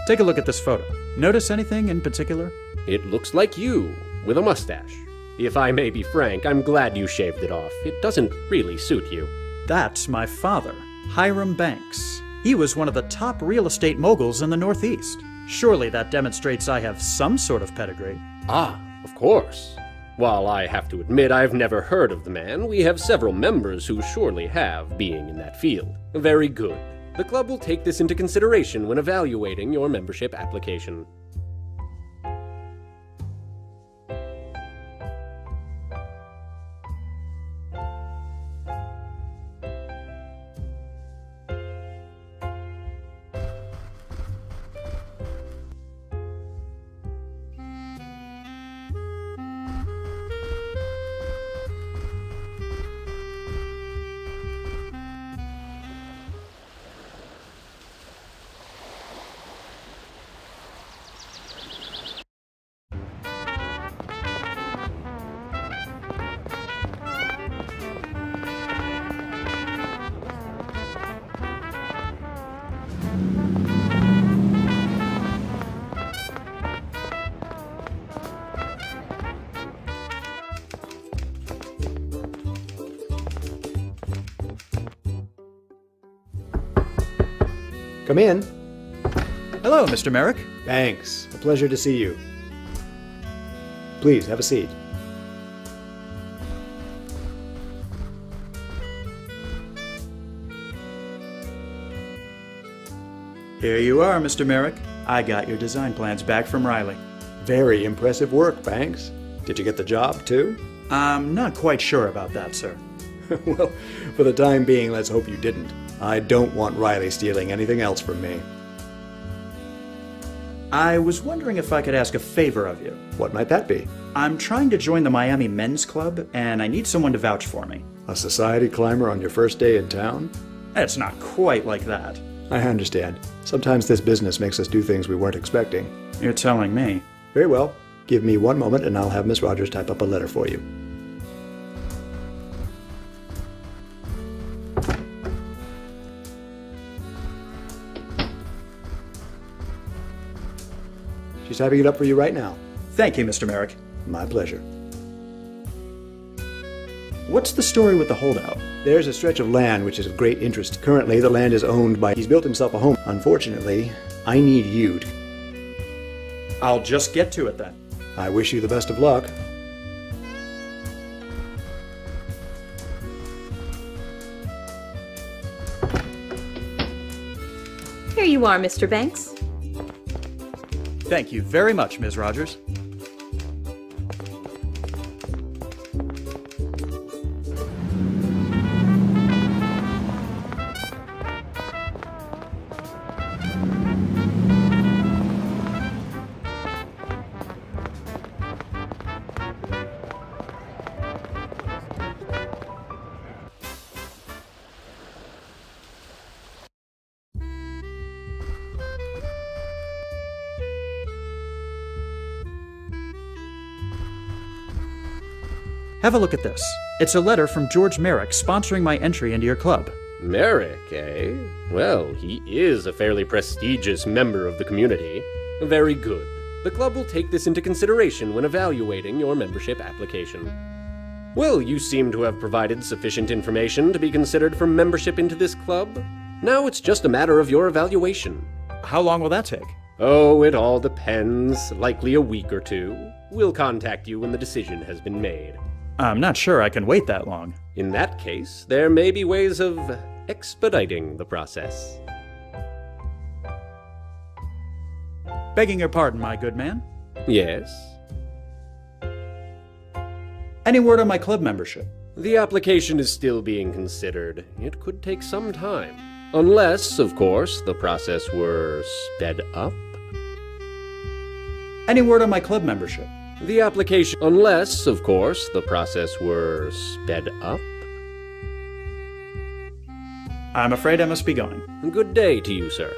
Take a look at this photo. Notice anything in particular? It looks like you, with a mustache. If I may be frank, I'm glad you shaved it off. It doesn't really suit you. That's my father, Hiram Banks. He was one of the top real estate moguls in the Northeast. Surely that demonstrates I have some sort of pedigree. Ah, of course. While I have to admit I've never heard of the man, we have several members who surely have, being in that field. Very good. The club will take this into consideration when evaluating your membership application. Come in. Hello, Mr. Merrick. Thanks. A pleasure to see you. Please, have a seat. Here you are, Mr. Merrick. I got your design plans back from Riley. Very impressive work, Banks. Did you get the job, too? I'm not quite sure about that, sir. Well, for the time being, let's hope you didn't. I don't want Riley stealing anything else from me. I was wondering if I could ask a favor of you. What might that be? I'm trying to join the Miami Men's Club, and I need someone to vouch for me. A society climber on your first day in town? It's not quite like that. I understand. Sometimes this business makes us do things we weren't expecting. You're telling me. Very well. Give me one moment and I'll have Miss Rogers type up a letter for you. She's typing it up for you right now. Thank you, Mr. Merrick. My pleasure. What's the story with the holdout? There's a stretch of land which is of great interest. Currently, the land is owned by... He's built himself a home. Unfortunately, I need you to... I'll just get to it then. I wish you the best of luck. Here you are, Mr. Banks. Thank you very much, Ms. Rogers. Have a look at this. It's a letter from George Merrick sponsoring my entry into your club. Merrick, eh? Well, he is a fairly prestigious member of the community. Very good. The club will take this into consideration when evaluating your membership application. Well, you seem to have provided sufficient information to be considered for membership into this club. Now it's just a matter of your evaluation. How long will that take? Oh, it all depends. Likely a week or two. We'll contact you when the decision has been made. I'm not sure I can wait that long. In that case, there may be ways of expediting the process. Begging your pardon, my good man. Yes? Any word on my club membership? The application is still being considered. It could take some time. Unless, of course, the process were sped up. Any word on my club membership? The application, unless, of course, the process were sped up. I'm afraid I must be going. Good day to you, sir.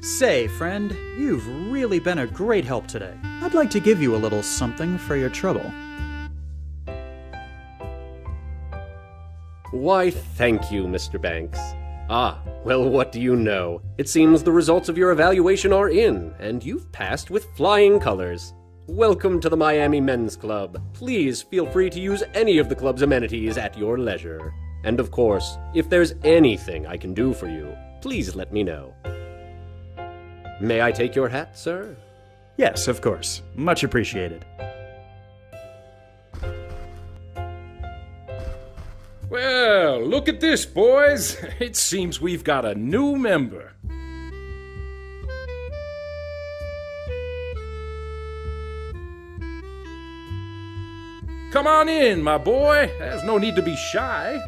Say, friend, you've really been a great help today. I'd like to give you a little something for your trouble. Why, thank you, Mr. Banks. Ah, well, what do you know? It seems the results of your evaluation are in, and you've passed with flying colors. Welcome to the Miami Men's Club. Please feel free to use any of the club's amenities at your leisure. And of course, if there's anything I can do for you, please let me know. May I take your hat, sir? Yes, of course. Much appreciated. Well, look at this, boys. It seems we've got a new member. Come on in, my boy. There's no need to be shy.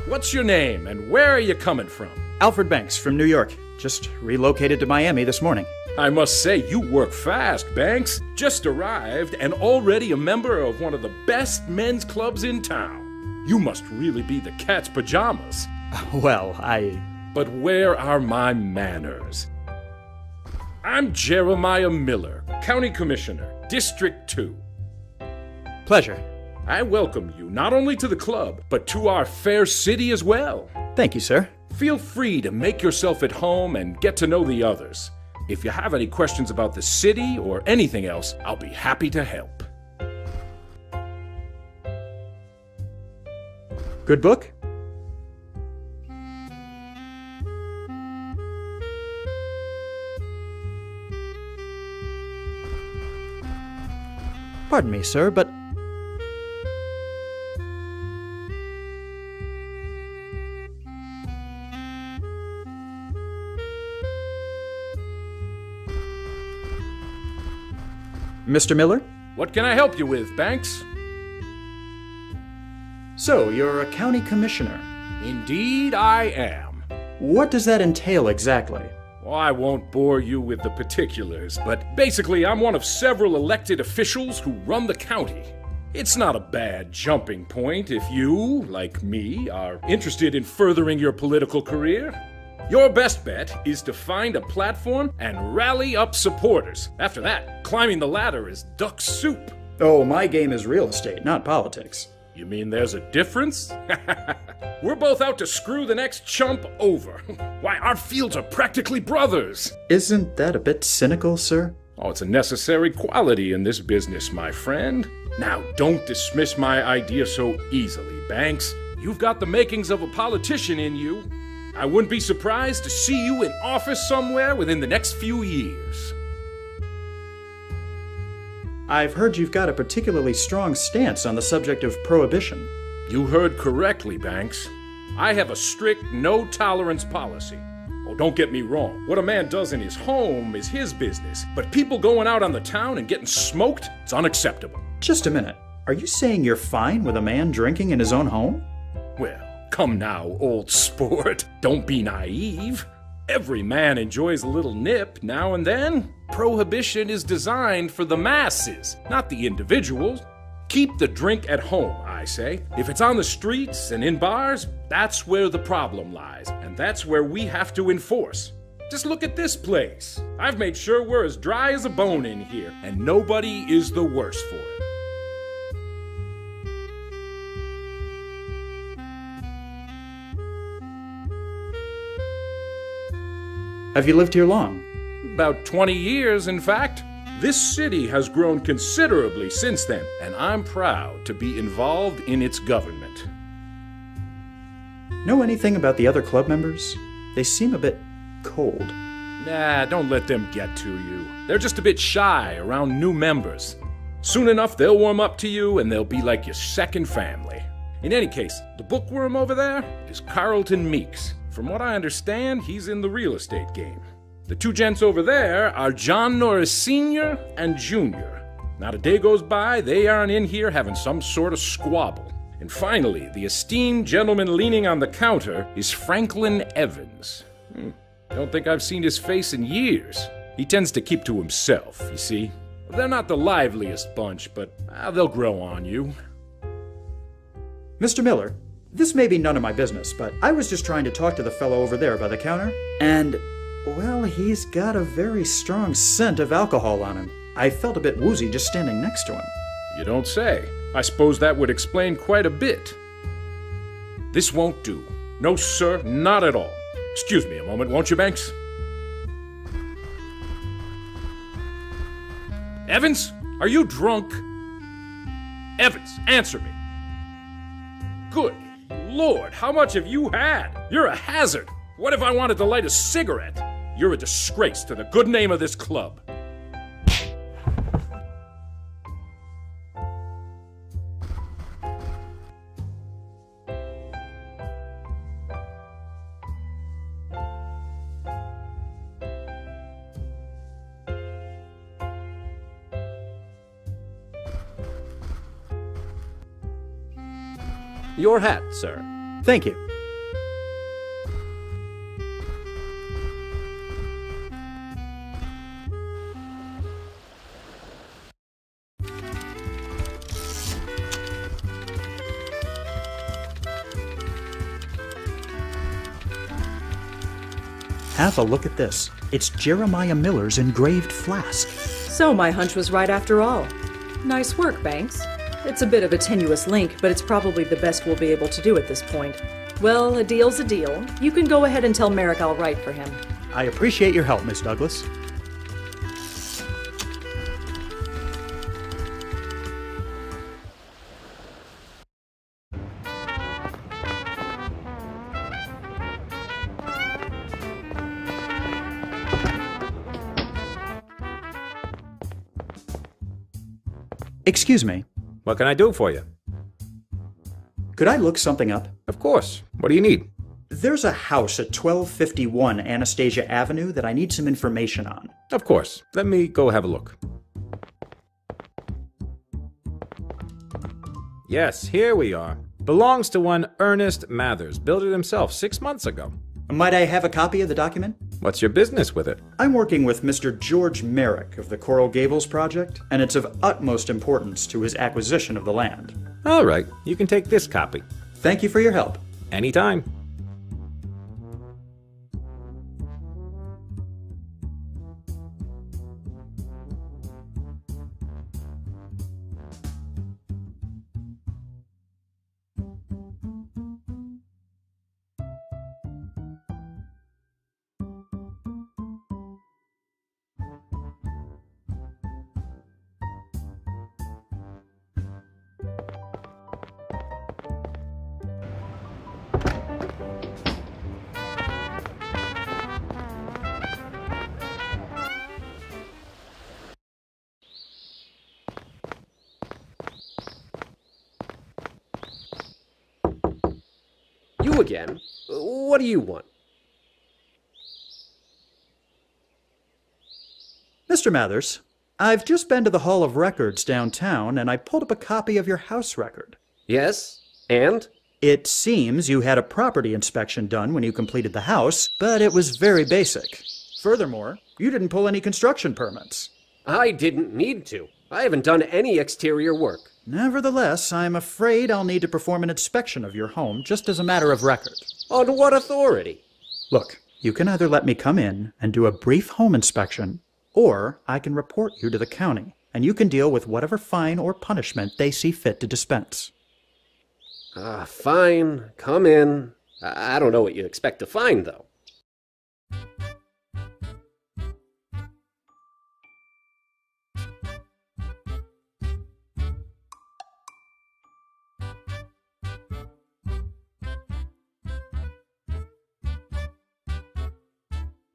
What's your name, and where are you coming from? Alfred Banks from New York. Just relocated to Miami this morning. I must say, you work fast, Banks. Just arrived and already a member of one of the best men's clubs in town. You must really be the cat's pajamas. Well, But where are my manners? I'm Jeremiah Miller, County Commissioner, District 2. Pleasure. I welcome you not only to the club, but to our fair city as well. Thank you, sir. Feel free to make yourself at home and get to know the others. If you have any questions about the city or anything else, I'll be happy to help. Good book? Pardon me, sir, but... Mr. Miller? What can I help you with, Banks? So, you're a county commissioner. Indeed, I am. What does that entail exactly? Well, I won't bore you with the particulars, but basically I'm one of several elected officials who run the county. It's not a bad jumping point if you, like me, are interested in furthering your political career. Your best bet is to find a platform and rally up supporters. After that, climbing the ladder is duck soup. Oh, my game is real estate, not politics. You mean there's a difference? We're both out to screw the next chump over. Why, our fields are practically brothers. Isn't that a bit cynical, sir? Oh, it's a necessary quality in this business, my friend. Now, don't dismiss my idea so easily, Banks. You've got the makings of a politician in you. I wouldn't be surprised to see you in office somewhere within the next few years. I've heard you've got a particularly strong stance on the subject of prohibition. You heard correctly, Banks. I have a strict no-tolerance policy. Oh, don't get me wrong. What a man does in his home is his business. But people going out on the town and getting smoked, it's unacceptable. Just a minute. Are you saying you're fine with a man drinking in his own home? Well, come now, old sport. Don't be naive. Every man enjoys a little nip now and then. Prohibition is designed for the masses, not the individuals. Keep the drink at home, I say. If it's on the streets and in bars, that's where the problem lies, and that's where we have to enforce. Just look at this place. I've made sure we're as dry as a bone in here, and nobody is the worse for it. Have you lived here long? About 20 years, in fact. This city has grown considerably since then, and I'm proud to be involved in its government. Know anything about the other club members? They seem a bit cold. Nah, don't let them get to you. They're just a bit shy around new members. Soon enough, they'll warm up to you, and they'll be like your second family. In any case, the bookworm over there is Carlton Meeks. From what I understand, he's in the real estate game. The two gents over there are John Norris Sr. and Jr. Not a day goes by they aren't in here having some sort of squabble. And finally, the esteemed gentleman leaning on the counter is Franklin Evans. Don't think I've seen his face in years. He tends to keep to himself, you see. They're not the liveliest bunch, but they'll grow on you. Mr. Miller, this may be none of my business, but I was just trying to talk to the fellow over there by the counter, and, well, he's got a very strong scent of alcohol on him. I felt a bit woozy just standing next to him. You don't say. I suppose that would explain quite a bit. This won't do. No, sir, not at all. Excuse me a moment, won't you, Banks? Evans, are you drunk? Evans, answer me. Good Lord, how much have you had? You're a hazard. What if I wanted to light a cigarette? You're a disgrace to the good name of this club. Your hat, sir. Thank you. Have a look at this. It's Jeremiah Miller's engraved flask. So my hunch was right after all. Nice work, Banks. It's a bit of a tenuous link, but it's probably the best we'll be able to do at this point. Well, a deal's a deal. You can go ahead and tell Merrick I'll write for him. I appreciate your help, Miss Douglas. Excuse me. What can I do for you? Could I look something up? Of course. What do you need? There's a house at 1251 Anastasia Avenue that I need some information on. Of course. Let me go have a look. Yes, here we are. Belongs to one Ernest Mathers. Built it himself 6 months ago. Might I have a copy of the document? What's your business with it? I'm working with Mr. George Merrick of the Coral Gables project, and it's of utmost importance to his acquisition of the land. All right, you can take this copy. Thank you for your help. Anytime. You again? What do you want? Mr. Mathers, I've just been to the Hall of Records downtown, and I pulled up a copy of your house record. Yes? And? It seems you had a property inspection done when you completed the house, but it was very basic. Furthermore, you didn't pull any construction permits. I didn't need to. I haven't done any exterior work. Nevertheless, I'm afraid I'll need to perform an inspection of your home just as a matter of record. On what authority? Look, you can either let me come in and do a brief home inspection, or I can report you to the county, and you can deal with whatever fine or punishment they see fit to dispense. Fine. Come in. I don't know what you expect to find, though.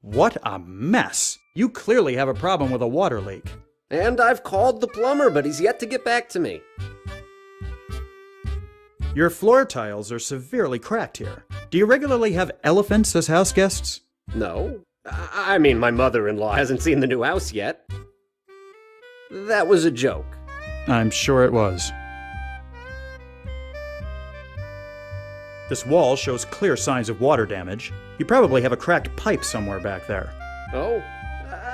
What a mess! You clearly have a problem with a water leak. And I've called the plumber, but he's yet to get back to me. Your floor tiles are severely cracked here. Do you regularly have elephants as house guests? No. I mean, my mother-in-law hasn't seen the new house yet. That was a joke. I'm sure it was. This wall shows clear signs of water damage. You probably have a cracked pipe somewhere back there. Oh,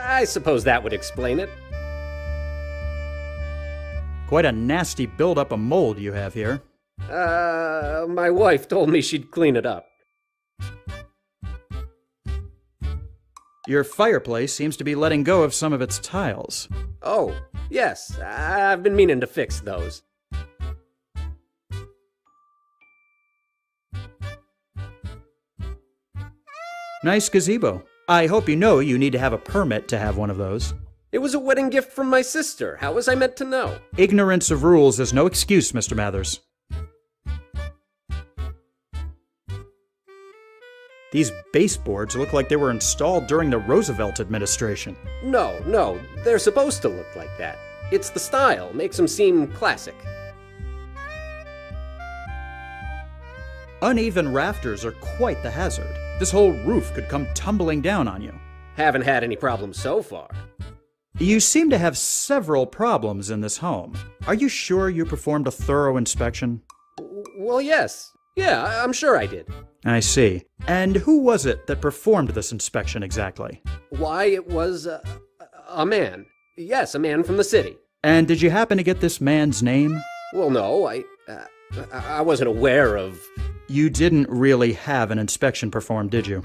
I suppose that would explain it. Quite a nasty buildup of mold you have here. My wife told me she'd clean it up. Your fireplace seems to be letting go of some of its tiles. Oh, yes, I've been meaning to fix those. Nice gazebo. I hope you know you need to have a permit to have one of those. It was a wedding gift from my sister. How was I meant to know? Ignorance of rules is no excuse, Mr. Mathers. These baseboards look like they were installed during the Roosevelt administration. No, they're supposed to look like that. It's the style, makes them seem classic. Uneven rafters are quite the hazard. This whole roof could come tumbling down on you. Haven't had any problems so far. You seem to have several problems in this home. Are you sure you performed a thorough inspection? Well, yes. Yeah, I'm sure I did. I see. And who was it that performed this inspection exactly? Why, it was a man. Yes, a man from the city. And did you happen to get this man's name? Well, no, I wasn't aware of... You didn't really have an inspection performed, did you?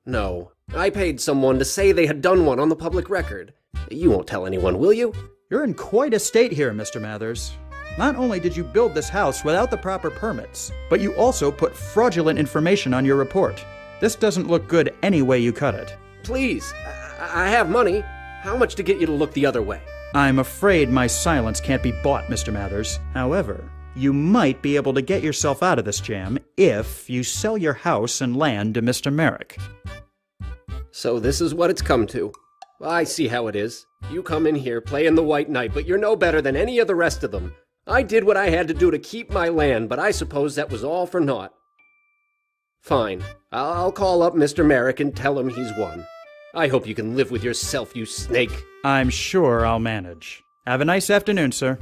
No. I paid someone to say they had done one on the public record. You won't tell anyone, will you? You're in quite a state here, Mr. Mathers. Not only did you build this house without the proper permits, but you also put fraudulent information on your report. This doesn't look good any way you cut it. Please, I have money. How much to get you to look the other way? I'm afraid my silence can't be bought, Mr. Mathers. However, you might be able to get yourself out of this jam if you sell your house and land to Mr. Merrick. So this is what it's come to. I see how it is. You come in here playing the white knight, but you're no better than any of the rest of them. I did what I had to do to keep my land, but I suppose that was all for naught. Fine. I'll call up Mr. Merrick and tell him he's won. I hope you can live with yourself, you snake. I'm sure I'll manage. Have a nice afternoon, sir.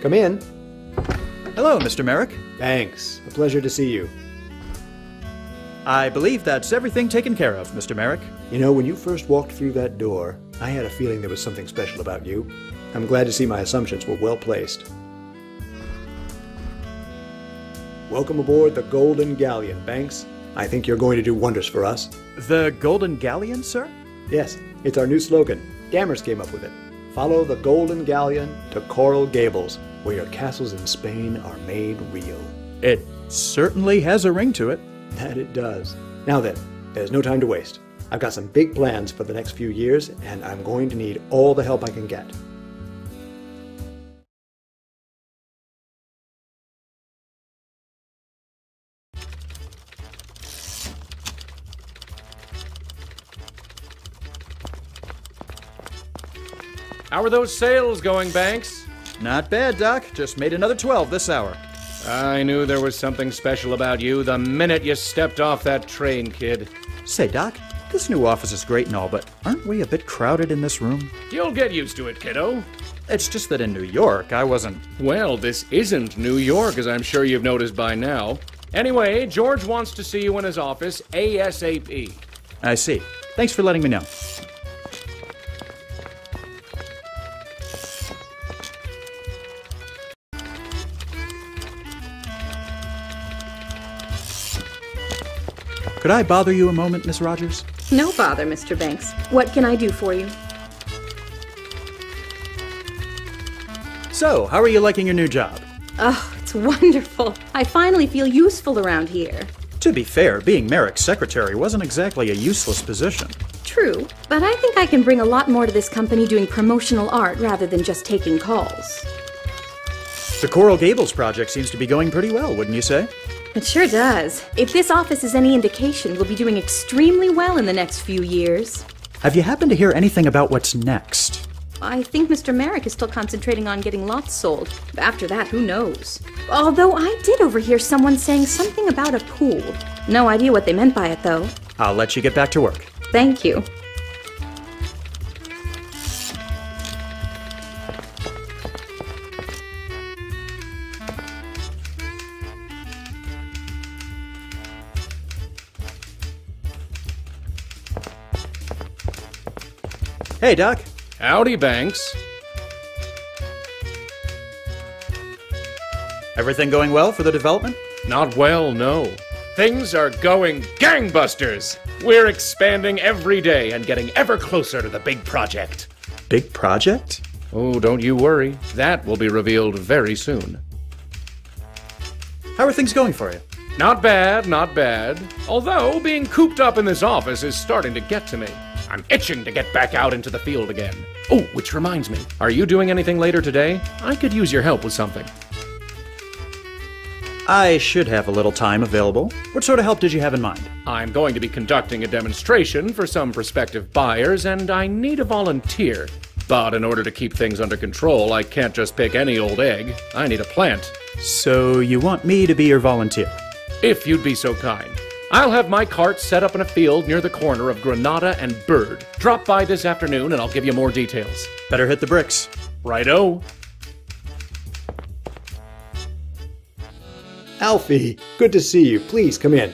Come in. Hello, Mr. Merrick. Thanks. A pleasure to see you. I believe that's everything taken care of, Mr. Merrick. You know, when you first walked through that door, I had a feeling there was something special about you. I'm glad to see my assumptions were well placed. Welcome aboard the Golden Galleon, Banks. I think you're going to do wonders for us. The Golden Galleon, sir? Yes, it's our new slogan. Dammers came up with it. Follow the Golden Galleon to Coral Gables, where your castles in Spain are made real. It certainly has a ring to it. That it does. Now then, there's no time to waste. I've got some big plans for the next few years, and I'm going to need all the help I can get. How are those sales going, Banks? Not bad, Doc. Just made another 12 this hour. I knew there was something special about you the minute you stepped off that train, kid. Say, Doc, this new office is great and all, but aren't we a bit crowded in this room? You'll get used to it, kiddo. It's just that in New York, I wasn't... Well, this isn't New York, as I'm sure you've noticed by now. Anyway, George wants to see you in his office ASAP. I see. Thanks for letting me know. Could I bother you a moment, Miss Rogers? No bother, Mr. Banks. What can I do for you? So, how are you liking your new job? Oh, it's wonderful. I finally feel useful around here. To be fair, being Merrick's secretary wasn't exactly a useless position. True, but I think I can bring a lot more to this company doing promotional art rather than just taking calls. The Coral Gables project seems to be going pretty well, wouldn't you say? It sure does. If this office is any indication, we'll be doing extremely well in the next few years. Have you happened to hear anything about what's next? I think Mr. Merrick is still concentrating on getting lots sold. After that, who knows? Although I did overhear someone saying something about a pool. No idea what they meant by it, though. I'll let you get back to work. Thank you. Hey, Doc. Howdy, Banks. Everything going well for the development? Not well, no. Things are going gangbusters. We're expanding every day and getting ever closer to the big project. Big project? Oh, don't you worry. That will be revealed very soon. How are things going for you? Not bad, not bad. Although, being cooped up in this office is starting to get to me. I'm itching to get back out into the field again. Oh, which reminds me, are you doing anything later today? I could use your help with something. I should have a little time available. What sort of help did you have in mind? I'm going to be conducting a demonstration for some prospective buyers, and I need a volunteer. But in order to keep things under control, I can't just pick any old egg. I need a plant. So you want me to be your volunteer? If you'd be so kind. I'll have my cart set up in a field near the corner of Granada and Bird. Drop by this afternoon and I'll give you more details. Better hit the bricks. Righto. Alfie, good to see you. Please come in.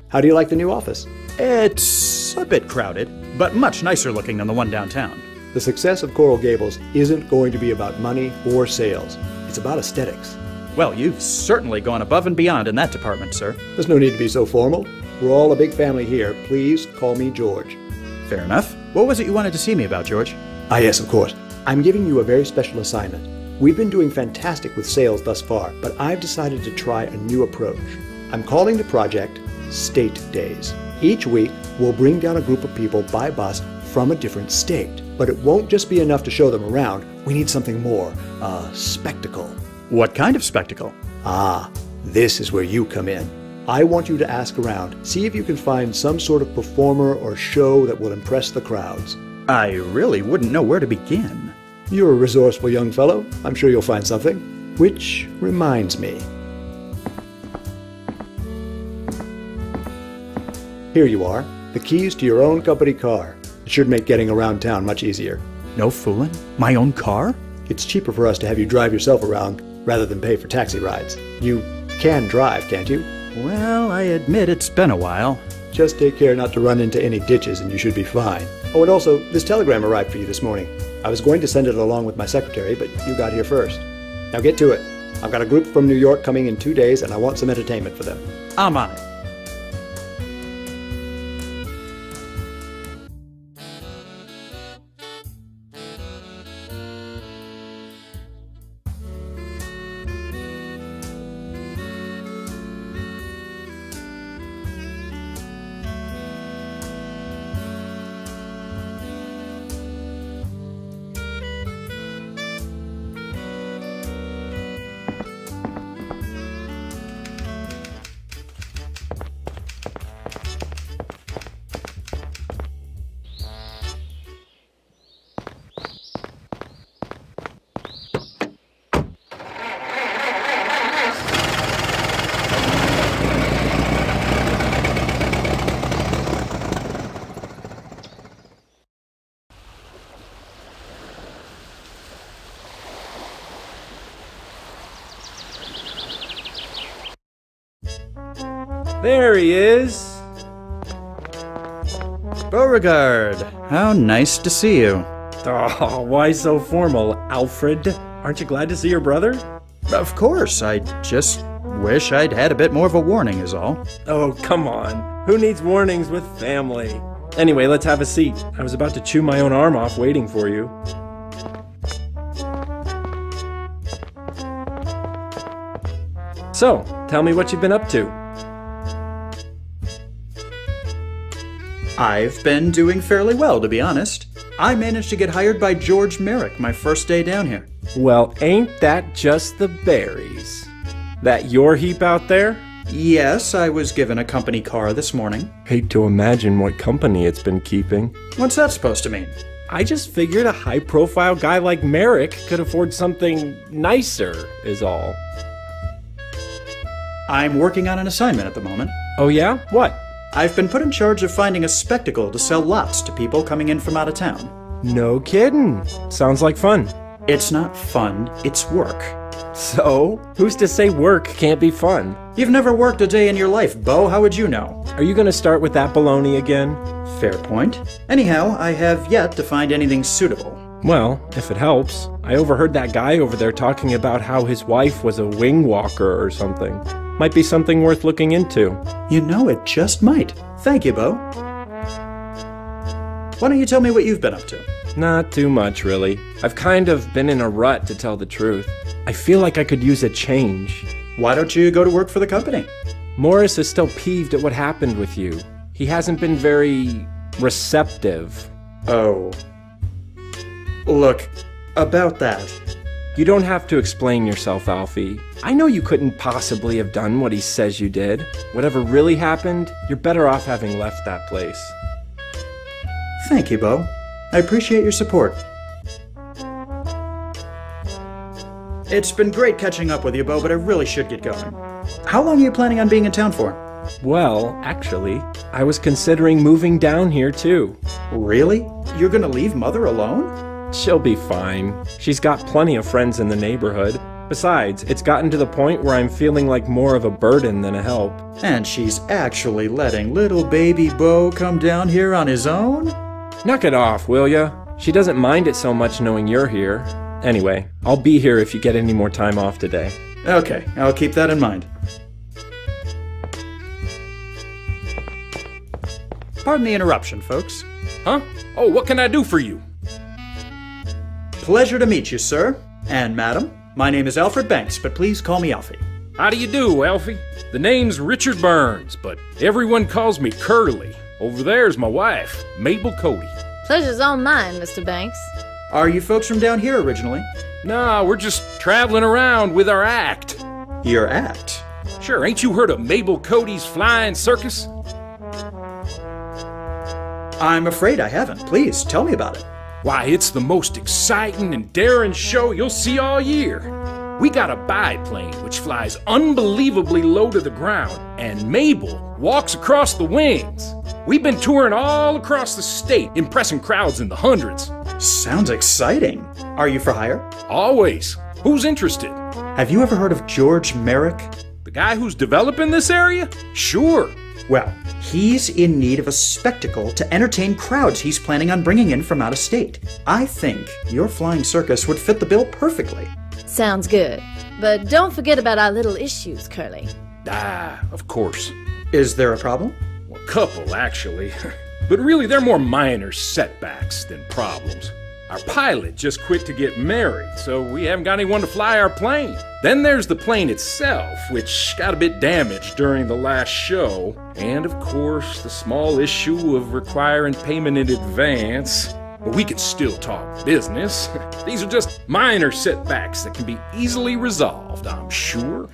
How do you like the new office? It's a bit crowded, but much nicer looking than the one downtown. The success of Coral Gables isn't going to be about money or sales. It's about aesthetics. Well, you've certainly gone above and beyond in that department, sir. There's no need to be so formal. We're all a big family here. Please call me George. Fair enough. What was it you wanted to see me about, George? Ah, yes, of course. I'm giving you a very special assignment. We've been doing fantastic with sales thus far, but I've decided to try a new approach. I'm calling the project State Days. Each week, we'll bring down a group of people by bus from a different state. But it won't just be enough to show them around. We need something more. A spectacle. What kind of spectacle? Ah, this is where you come in. I want you to ask around, see if you can find some sort of performer or show that will impress the crowds. I really wouldn't know where to begin. You're a resourceful young fellow. I'm sure you'll find something. Which reminds me. Here you are, the keys to your own company car. It should make getting around town much easier. No fooling? My own car? It's cheaper for us to have you drive yourself around rather than pay for taxi rides. You can drive, can't you? Well, I admit it's been a while. Just take care not to run into any ditches and you should be fine. Oh, and also, this telegram arrived for you this morning. I was going to send it along with my secretary, but you got here first. Now get to it. I've got a group from New York coming in 2 days and I want some entertainment for them. I'm on it. There he is! Beauregard, how nice to see you. Oh, why so formal, Alfred? Aren't you glad to see your brother? Of course, I just wish I'd had a bit more of a warning is all. Oh, come on. Who needs warnings with family? Anyway, let's have a seat. I was about to chew my own arm off waiting for you. So, tell me what you've been up to. I've been doing fairly well, to be honest. I managed to get hired by George Merrick my first day down here. Well, ain't that just the berries? That your heap out there? Yes, I was given a company car this morning. Hate to imagine what company it's been keeping. What's that supposed to mean? I just figured a high-profile guy like Merrick could afford something nicer, is all. I'm working on an assignment at the moment. Oh yeah? What? I've been put in charge of finding a spectacle to sell lots to people coming in from out of town. No kidding. Sounds like fun. It's not fun, it's work. So? Who's to say work can't be fun? You've never worked a day in your life, Bo. How would you know? Are you gonna start with that baloney again? Fair point. Anyhow, I have yet to find anything suitable. Well, if it helps, I overheard that guy over there talking about how his wife was a wing walker or something. Might be something worth looking into. You know, it just might. Thank you, Bo. Why don't you tell me what you've been up to? Not too much, really. I've kind of been in a rut, to tell the truth. I feel like I could use a change. Why don't you go to work for the company? Morris is still peeved at what happened with you. He hasn't been very receptive. Oh. Look, about that. You don't have to explain yourself, Alfie. I know you couldn't possibly have done what he says you did. Whatever really happened, you're better off having left that place. Thank you, Bo. I appreciate your support. It's been great catching up with you, Bo, but I really should get going. How long are you planning on being in town for? Well, actually, I was considering moving down here too. Really? You're gonna leave Mother alone? She'll be fine. She's got plenty of friends in the neighborhood. Besides, it's gotten to the point where I'm feeling like more of a burden than a help. And she's actually letting little baby Bo come down here on his own? Knock it off, will ya? She doesn't mind it so much knowing you're here. Anyway, I'll be here if you get any more time off today. Okay, I'll keep that in mind. Pardon the interruption, folks. Huh? Oh, what can I do for you? Pleasure to meet you, sir. And madam. My name is Alfred Banks, but please call me Alfie. How do you do, Alfie? The name's Richard Burns, but everyone calls me Curly. Over there's my wife, Mabel Cody. Pleasure's all mine, Mr. Banks. Are you folks from down here originally? Nah, we're just traveling around with our act. Your act? Sure, ain't you heard of Mabel Cody's Flying Circus? I'm afraid I haven't. Please, tell me about it. Why, it's the most exciting and daring show you'll see all year. We got a biplane which flies unbelievably low to the ground, and Mabel walks across the wings. We've been touring all across the state, impressing crowds in the hundreds. Sounds exciting. Are you for hire? Always. Who's interested? Have you ever heard of George Merrick? The guy who's developing this area? Sure. Well, he's in need of a spectacle to entertain crowds he's planning on bringing in from out of state. I think your flying circus would fit the bill perfectly. Sounds good. But don't forget about our little issues, Curly. Of course. Is there a problem? Well, a couple, actually. But really, they're more minor setbacks than problems. Our pilot just quit to get married, so we haven't got anyone to fly our plane. Then there's the plane itself, which got a bit damaged during the last show. And of course, the small issue of requiring payment in advance. But we can still talk business. These are just minor setbacks that can be easily resolved, I'm sure.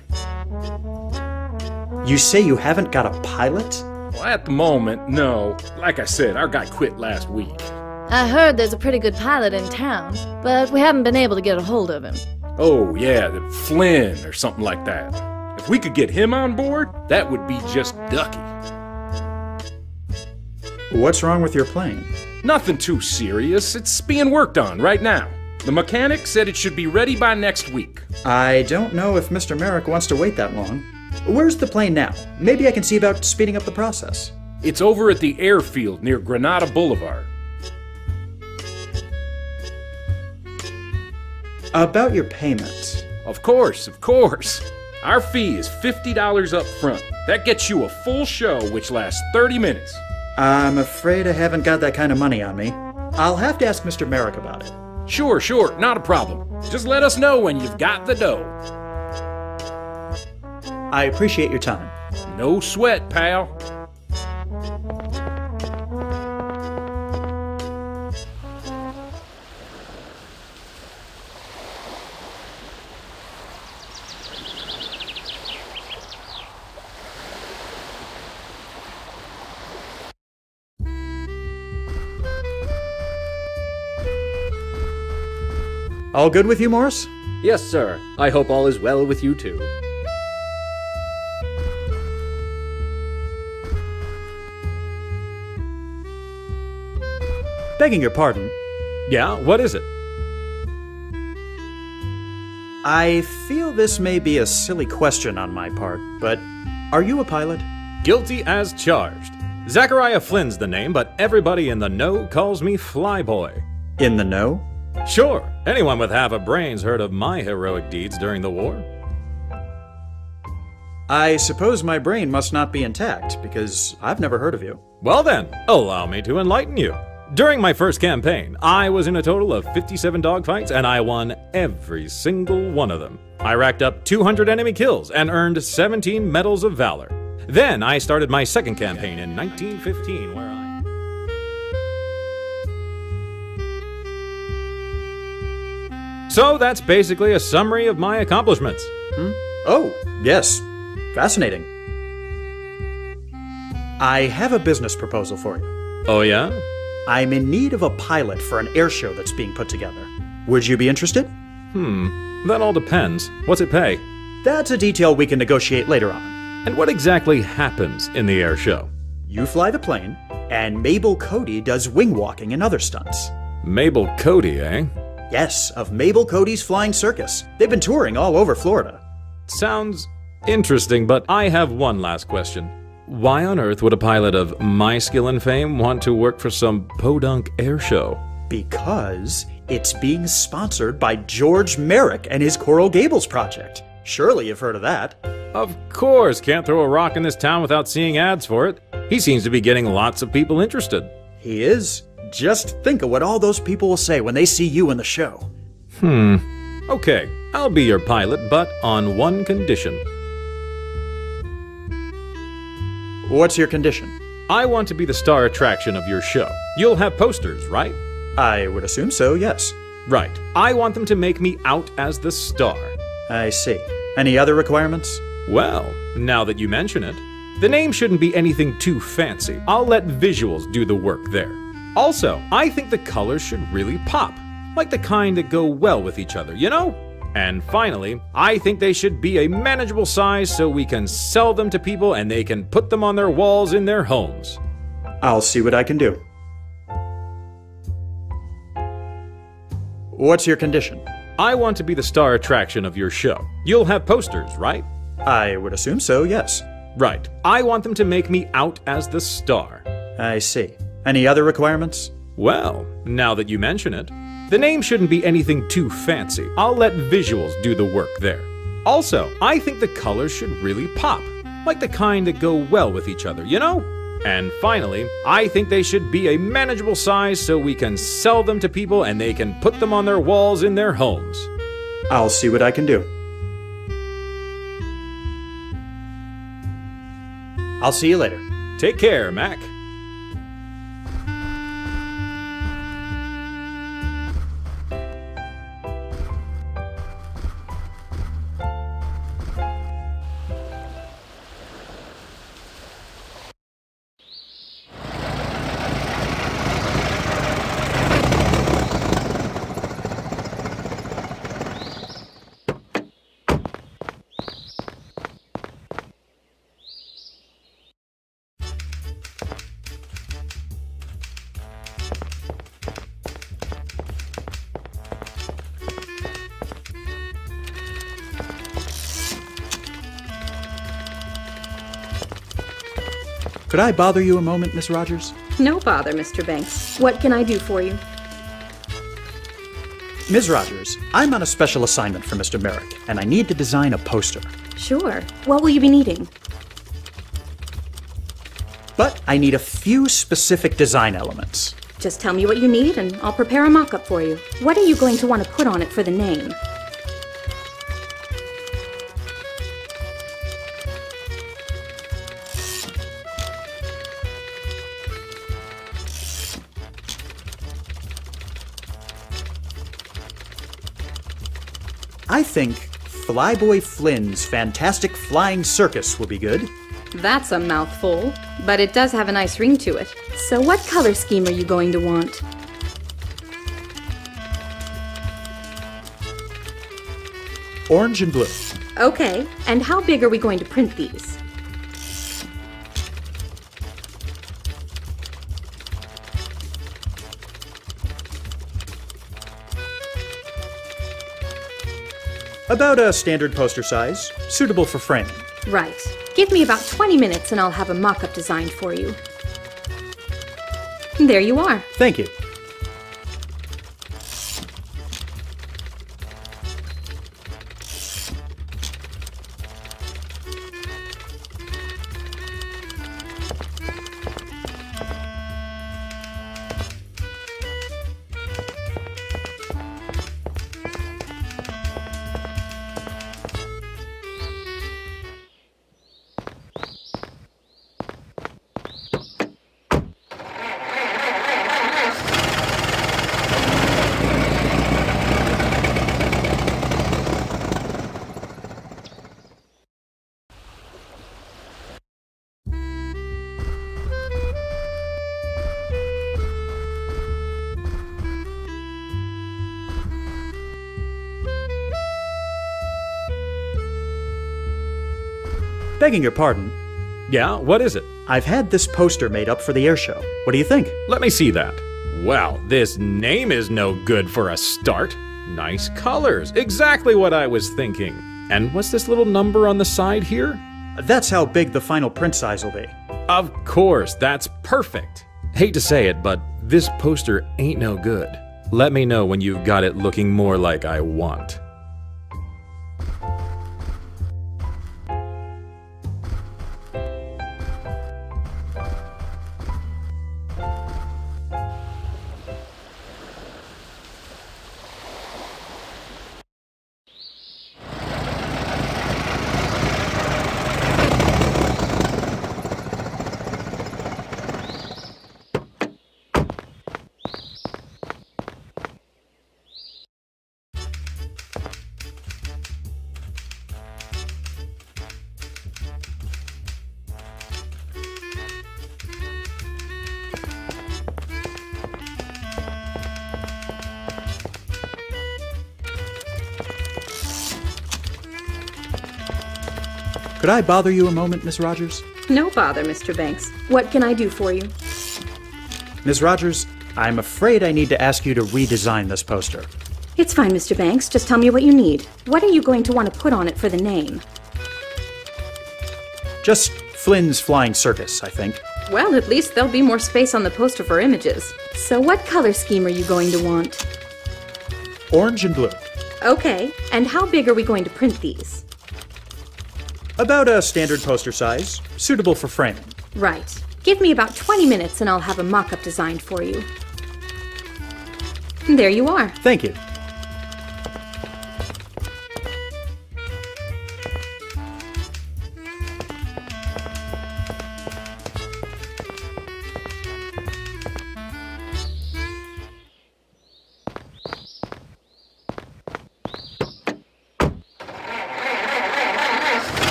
You say you haven't got a pilot? Well, at the moment, no. Like I said, our guy quit last week. I heard there's a pretty good pilot in town, but we haven't been able to get a hold of him. Oh, yeah, the Flynn or something like that. If we could get him on board, that would be just ducky. What's wrong with your plane? Nothing too serious. It's being worked on right now. The mechanic said it should be ready by next week. I don't know if Mr. Merrick wants to wait that long. Where's the plane now? Maybe I can see about speeding up the process. It's over at the airfield near Granada Boulevard. About your payment. Of course, of course. Our fee is $50 up front. That gets you a full show, which lasts 30 minutes. I'm afraid I haven't got that kind of money on me. I'll have to ask Mr. Merrick about it. Sure, not a problem. Just let us know when you've got the dough. I appreciate your time. No sweat, pal. All good with you, Morris? Yes, sir. I hope all is well with you, too. Begging your pardon. Yeah, what is it? I feel this may be a silly question on my part, but are you a pilot? Guilty as charged. Zachariah Flynn's the name, but everybody in the know calls me Flyboy. In the know? Sure. Anyone with half a brain's heard of my heroic deeds during the war. I suppose my brain must not be intact, because I've never heard of you. Well then, allow me to enlighten you. During my first campaign, I was in a total of 57 dogfights, and I won every single one of them. I racked up 200 enemy kills and earned 17 Medals of Valor. Then I started my second campaign in 1915, where So that's basically a summary of my accomplishments. Oh, yes. Fascinating. I have a business proposal for you. Oh, yeah? I'm in need of a pilot for an air show that's being put together. Would you be interested? That all depends. What's it pay? That's a detail we can negotiate later on. And what exactly happens in the air show? You fly the plane, and Mabel Cody does wing walking and other stunts. Mabel Cody, eh? Yes, of Mabel Cody's Flying Circus. They've been touring all over Florida. Sounds interesting, but I have one last question. Why on earth would a pilot of my skill and fame want to work for some podunk air show? Because it's being sponsored by George Merrick and his Coral Gables project. Surely you've heard of that. Of course, can't throw a rock in this town without seeing ads for it. He seems to be getting lots of people interested. He is. Just think of what all those people will say when they see you in the show. Okay, I'll be your pilot, but on one condition. What's your condition? I want to be the star attraction of your show. You'll have posters, right? I would assume so, yes. Right. I want them to make me out as the star. I see. Any other requirements? Well, now that you mention it, the name shouldn't be anything too fancy. I'll let visuals do the work there. Also, I think the colors should really pop, like the kind that go well with each other, you know? And finally, I think they should be a manageable size so we can sell them to people and they can put them on their walls in their homes. I'll see what I can do. What's your condition? I want to be the star attraction of your show. You'll have posters, right? I would assume so, yes. Right. I want them to make me out as the star. I see. Any other requirements? Well, now that you mention it, the name shouldn't be anything too fancy. I'll let visuals do the work there. Also, I think the colors should really pop, like the kind that go well with each other, you know? And finally, I think they should be a manageable size so we can sell them to people and they can put them on their walls in their homes. I'll see what I can do. I'll see you later. Take care, Mac. Could I bother you a moment, Miss Rogers? No bother, Mr. Banks. What can I do for you? Ms. Rogers, I'm on a special assignment for Mr. Merrick, and I need to design a poster. Sure. What will you be needing? But I need a few specific design elements. Just tell me what you need, and I'll prepare a mock-up for you. What are you going to want to put on it for the name? I think Flyboy Flynn's Fantastic Flying Circus will be good. That's a mouthful, but it does have a nice ring to it. So what color scheme are you going to want? Orange and blue. Okay, and how big are we going to print these? About a standard poster size, suitable for framing. Right. Give me about 20 minutes and I'll have a mock-up designed for you. There you are. Thank you. Begging your pardon. Yeah, what is it? I've had this poster made up for the air show. What do you think? Let me see that. Well, this name is no good for a start. Nice colors. Exactly what I was thinking. And what's this little number on the side here? That's how big the final print size will be. Of course, that's perfect. Hate to say it, but this poster ain't no good. Let me know when you've got it looking more like I want. Could I bother you a moment, Miss Rogers? No bother, Mr. Banks. What can I do for you? Miss Rogers, I'm afraid I need to ask you to redesign this poster. It's fine, Mr. Banks. Just tell me what you need. What are you going to want to put on it for the name? Just Flynn's Flying Circus, I think. Well, at least there'll be more space on the poster for images. So what color scheme are you going to want? Orange and blue. Okay, and how big are we going to print these? About a standard poster size, suitable for framing. Right. Give me about 20 minutes and I'll have a mock-up designed for you. There you are. Thank you.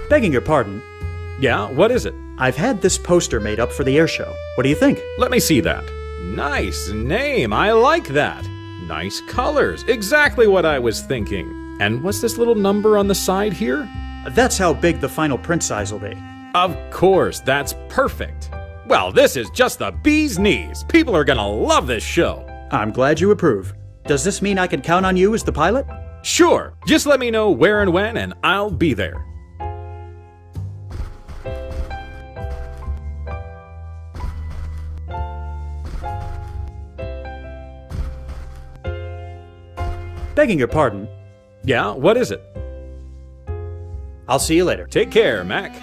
Begging your pardon. Yeah, what is it? I've had this poster made up for the air show. What do you think? Let me see that. Nice name, I like that. Nice colors, exactly what I was thinking. And what's this little number on the side here? That's how big the final print size will be. Of course, that's perfect. Well, this is just the bee's knees. People are gonna love this show. I'm glad you approve. Does this mean I can count on you as the pilot? Sure, just let me know where and when and I'll be there. Begging your pardon. Yeah, what is it? I'll see you later. Take care, Mac.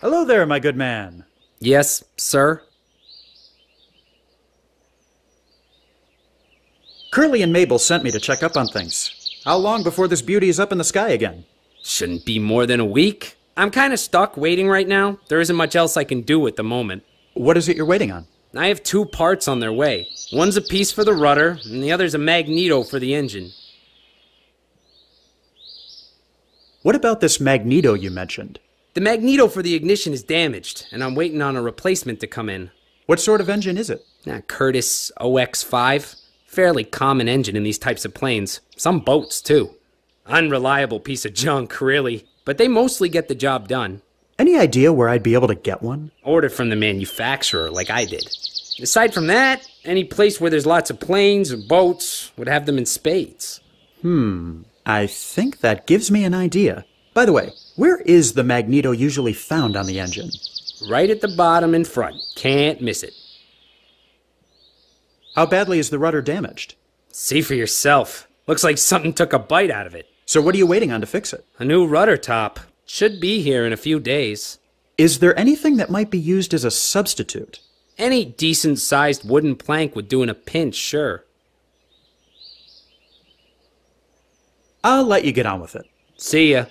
Hello there, my good man. Yes, sir? Curly and Mabel sent me to check up on things. How long before this beauty is up in the sky again? Shouldn't be more than a week. I'm kind of stuck waiting right now. There isn't much else I can do at the moment. What is it you're waiting on? I have 2 parts on their way. One's a piece for the rudder, and the other's a magneto for the engine. What about this magneto you mentioned? The magneto for the ignition is damaged, and I'm waiting on a replacement to come in. What sort of engine is it? Curtiss OX5. Fairly common engine in these types of planes. Some boats, too. Unreliable piece of junk, really. But they mostly get the job done. Any idea where I'd be able to get one? Ordered from the manufacturer, like I did. Aside from that, any place where there's lots of planes or boats would have them in spades. I think that gives me an idea. By the way, where is the magneto usually found on the engine? Right at the bottom in front. Can't miss it. How badly is the rudder damaged? See for yourself. Looks like something took a bite out of it. So what are you waiting on to fix it? A new rudder top. Should be here in a few days. Is there anything that might be used as a substitute? Any decent-sized wooden plank would do in a pinch, sure. I'll let you get on with it. See ya.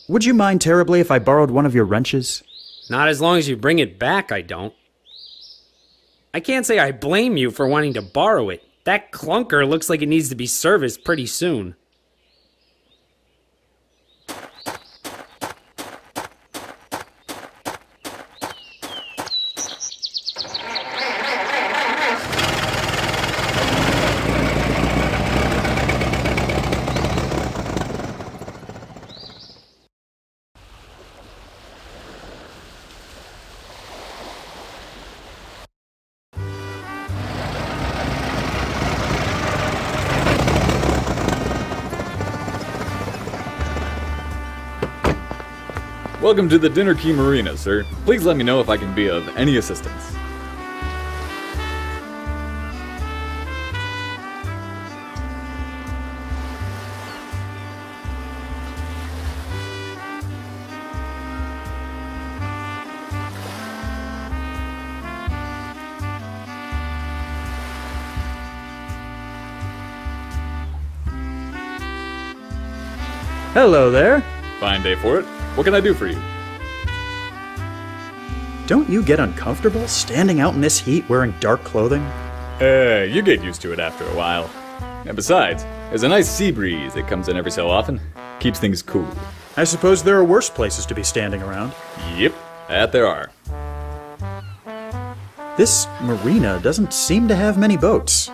Would you mind terribly if I borrowed one of your wrenches? Not as long as you bring it back, I don't. I can't say I blame you for wanting to borrow it. That clunker looks like it needs to be serviced pretty soon. Welcome to the Dinner Key Marina, sir. Please let me know if I can be of any assistance. Hello there. Fine day for it. What can I do for you? Don't you get uncomfortable standing out in this heat wearing dark clothing? You get used to it after a while. And besides, there's a nice sea breeze that comes in every so often. Keeps things cool. I suppose there are worse places to be standing around. Yep, that there are. This marina doesn't seem to have many boats.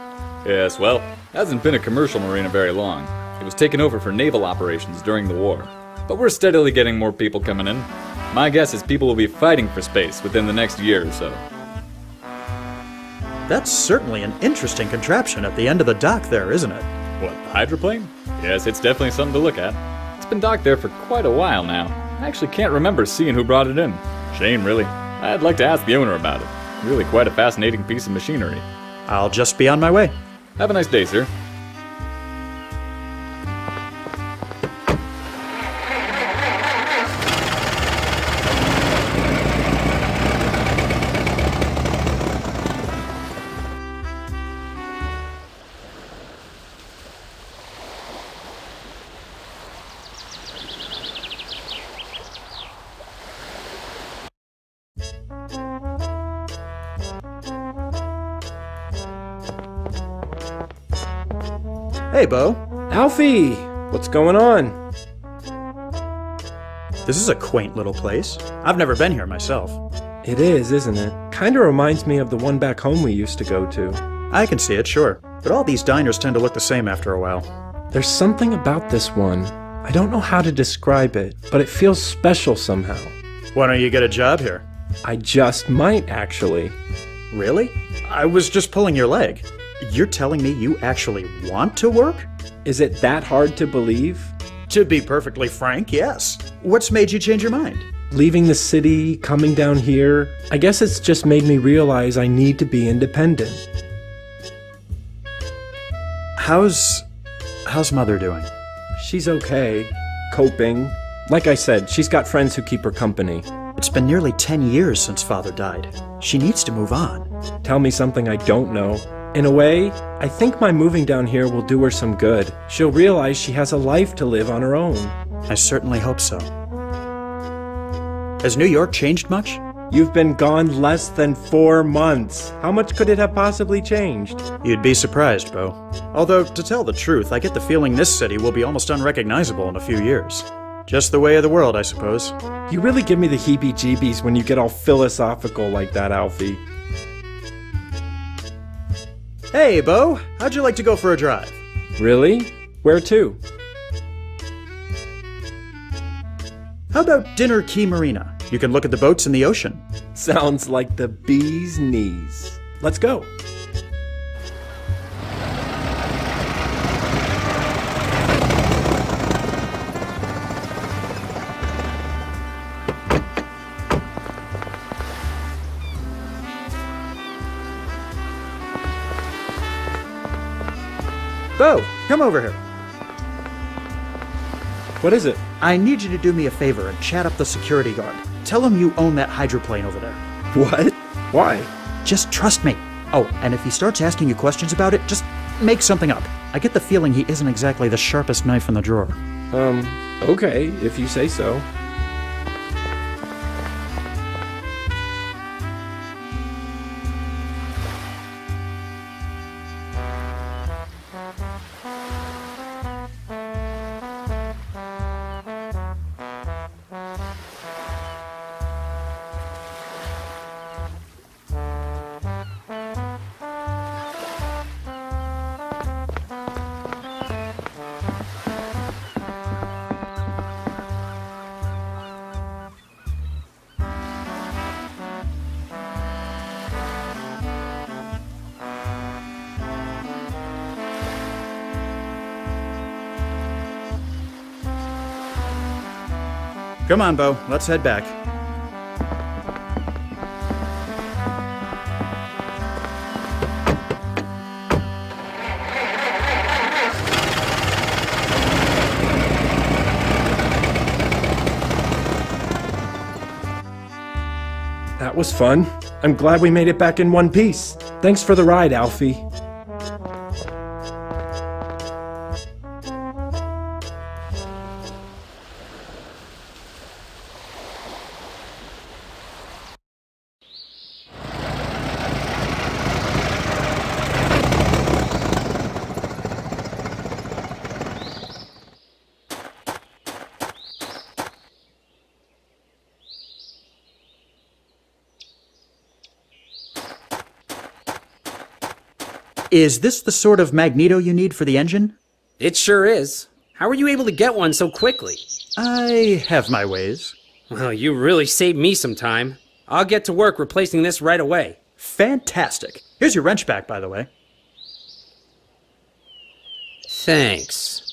Yes, well, hasn't been a commercial marina very long. It was taken over for naval operations during the war. But we're steadily getting more people coming in. My guess is people will be fighting for space within the next year or so. That's certainly an interesting contraption at the end of the dock there, isn't it? What, the hydroplane? Yes, it's definitely something to look at. It's been docked there for quite a while now. I actually can't remember seeing who brought it in. Shame, really. I'd like to ask the owner about it. Really quite a fascinating piece of machinery. I'll just be on my way. Have a nice day, sir. Hey, Bo. Alfie! What's going on? This is a quaint little place. I've never been here myself. It is, isn't it? Kinda reminds me of the one back home we used to go to. I can see it, sure. But all these diners tend to look the same after a while. There's something about this one. I don't know how to describe it, but it feels special somehow. Why don't you get a job here? I just might, actually. Really? I was just pulling your leg. You're telling me you actually want to work? Is it that hard to believe? To be perfectly frank, yes. What's made you change your mind? Leaving the city, coming down here, I guess it's just made me realize I need to be independent. How's Mother doing? She's okay. Coping. Like I said, she's got friends who keep her company. It's been nearly 10 years since Father died. She needs to move on. Tell me something I don't know. In a way, I think my moving down here will do her some good. She'll realize she has a life to live on her own. I certainly hope so. Has New York changed much? You've been gone less than 4 months. How much could it have possibly changed? You'd be surprised, Bo. Although, to tell the truth, I get the feeling this city will be almost unrecognizable in a few years. Just the way of the world, I suppose. You really give me the heebie-jeebies when you get all philosophical like that, Alfie. Hey, Bo. How'd you like to go for a drive? Really? Where to? How about Dinner Key Marina? You can look at the boats in the ocean. Sounds like the bee's knees. Let's go. Bo, come over here. What is it? I need you to do me a favor and chat up the security guard. Tell him you own that hydroplane over there. What? Why? Just trust me. Oh, and if he starts asking you questions about it, just make something up. I get the feeling he isn't exactly the sharpest knife in the drawer. Okay, if you say so. Come on, Bo. Let's head back. That was fun. I'm glad we made it back in one piece. Thanks for the ride, Alfie. Is this the sort of magneto you need for the engine? It sure is. How were you able to get one so quickly? I have my ways. Well, you really saved me some time. I'll get to work replacing this right away. Fantastic. Here's your wrench back, by the way. Thanks.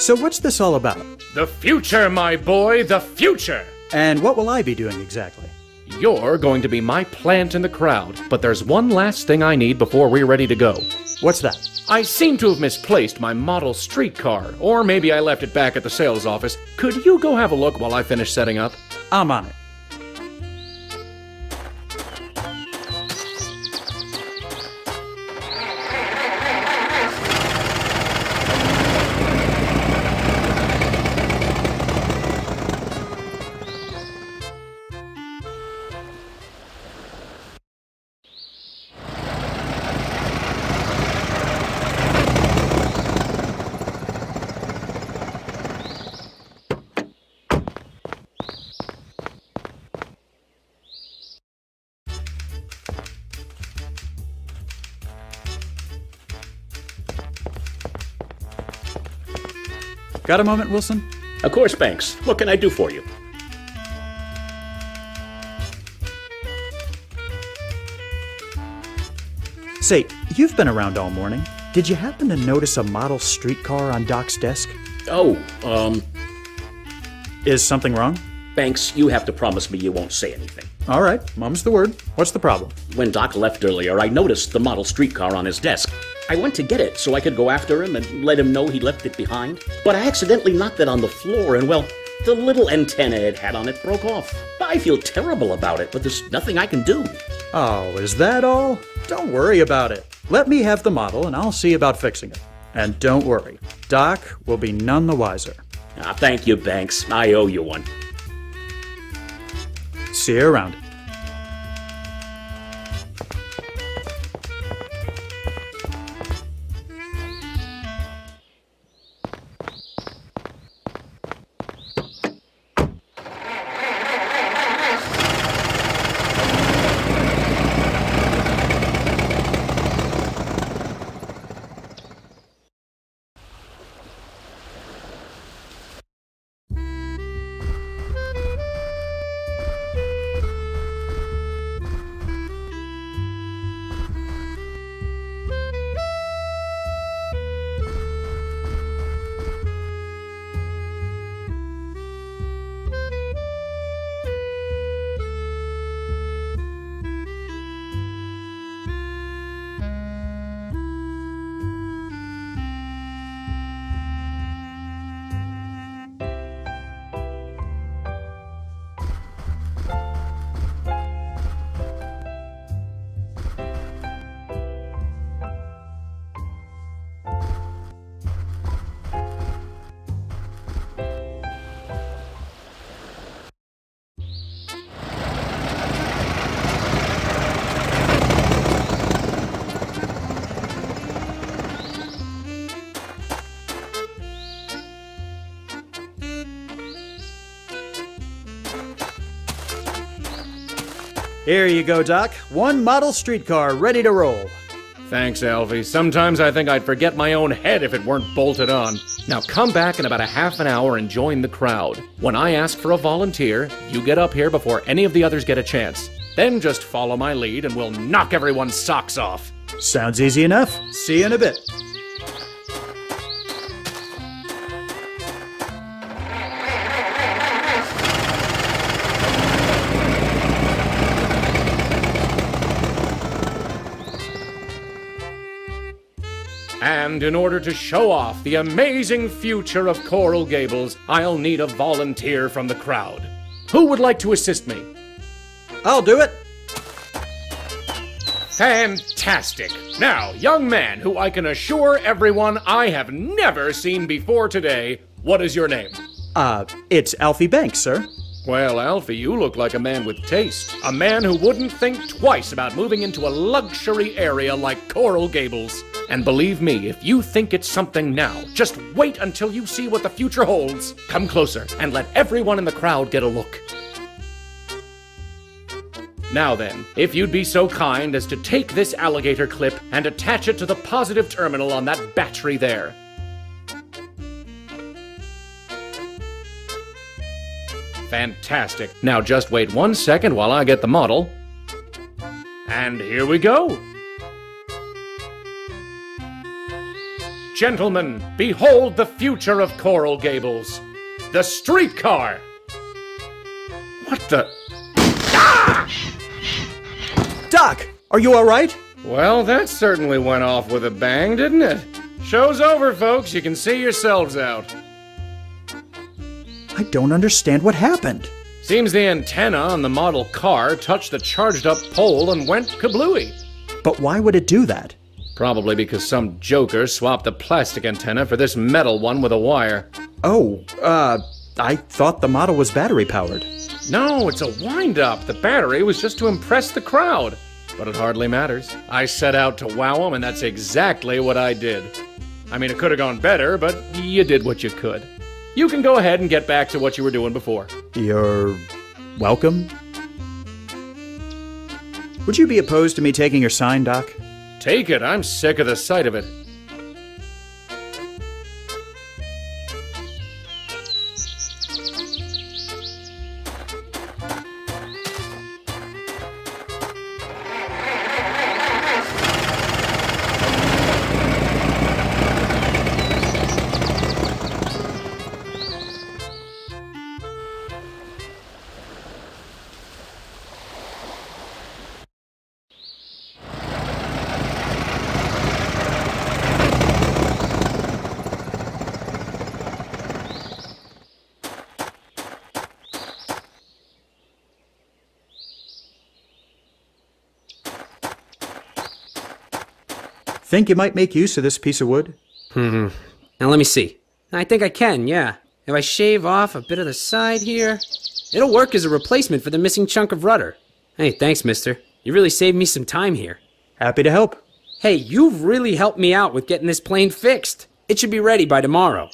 So what's this all about? The future, my boy, the future! And what will I be doing exactly? You're going to be my plant in the crowd, but there's one last thing I need before we're ready to go. What's that? I seem to have misplaced my model streetcar, or maybe I left it back at the sales office. Could you go have a look while I finish setting up? I'm on it. Got a moment, Wilson? Of course, Banks. What can I do for you? Say, you've been around all morning. Did you happen to notice a model streetcar on Doc's desk? Oh, Is something wrong? Banks, you have to promise me you won't say anything. All right, mum's the word. What's the problem? When Doc left earlier, I noticed the model streetcar on his desk. I went to get it so I could go after him and let him know he left it behind. But I accidentally knocked it on the floor and, well, the little antenna it had on it broke off. I feel terrible about it, but there's nothing I can do. Oh, is that all? Don't worry about it. Let me have the model and I'll see about fixing it. And don't worry, Doc will be none the wiser. Thank you, Banks. I owe you one. See you around. Here you go, Doc. One model streetcar ready to roll. Thanks, Alfie. Sometimes I think I'd forget my own head if it weren't bolted on. Now come back in about a half an hour and join the crowd. When I ask for a volunteer, you get up here before any of the others get a chance. Then just follow my lead and we'll knock everyone's socks off. Sounds easy enough. See you in a bit. And in order to show off the amazing future of Coral Gables, I'll need a volunteer from the crowd. Who would like to assist me? I'll do it. Fantastic. Now, young man who I can assure everyone I have never seen before today, what is your name? It's Alfie Banks, sir. Well, Alfie, you look like a man with taste. A man who wouldn't think twice about moving into a luxury area like Coral Gables. And believe me, if you think it's something now, just wait until you see what the future holds. Come closer and let everyone in the crowd get a look. Now then, if you'd be so kind as to take this alligator clip and attach it to the positive terminal on that battery there. Fantastic. Now just wait 1 second while I get the model. And here we go. Gentlemen, behold the future of Coral Gables. The streetcar! What the... Ah! Doc, are you all right? Well, that certainly went off with a bang, didn't it? Show's over, folks. You can see yourselves out. I don't understand what happened. Seems the antenna on the model car touched the charged-up pole and went kablooey. But why would it do that? Probably because some joker swapped the plastic antenna for this metal one with a wire. Oh, I thought the model was battery-powered. No, it's a wind-up. The battery was just to impress the crowd. But it hardly matters. I set out to wow them, and that's exactly what I did. I mean, it could have gone better, but you did what you could. You can go ahead and get back to what you were doing before. You're welcome. Would you be opposed to me taking your sign, Doc? Take it. I'm sick of the sight of it. Think you might make use of this piece of wood? Now let me see. I think I can, yeah. If I shave off a bit of the side here, it'll work as a replacement for the missing chunk of rudder. Hey, thanks, mister. You really saved me some time here. Happy to help. Hey, you've really helped me out with getting this plane fixed. It should be ready by tomorrow.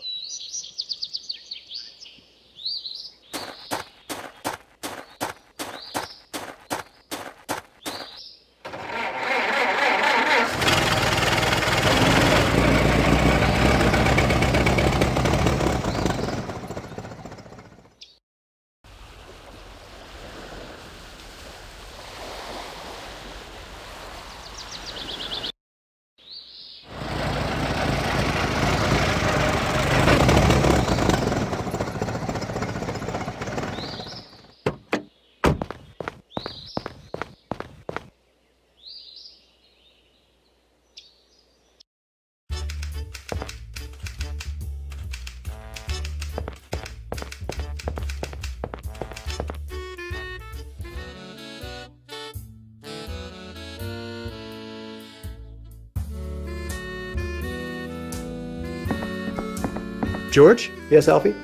George? Yes, Alfie?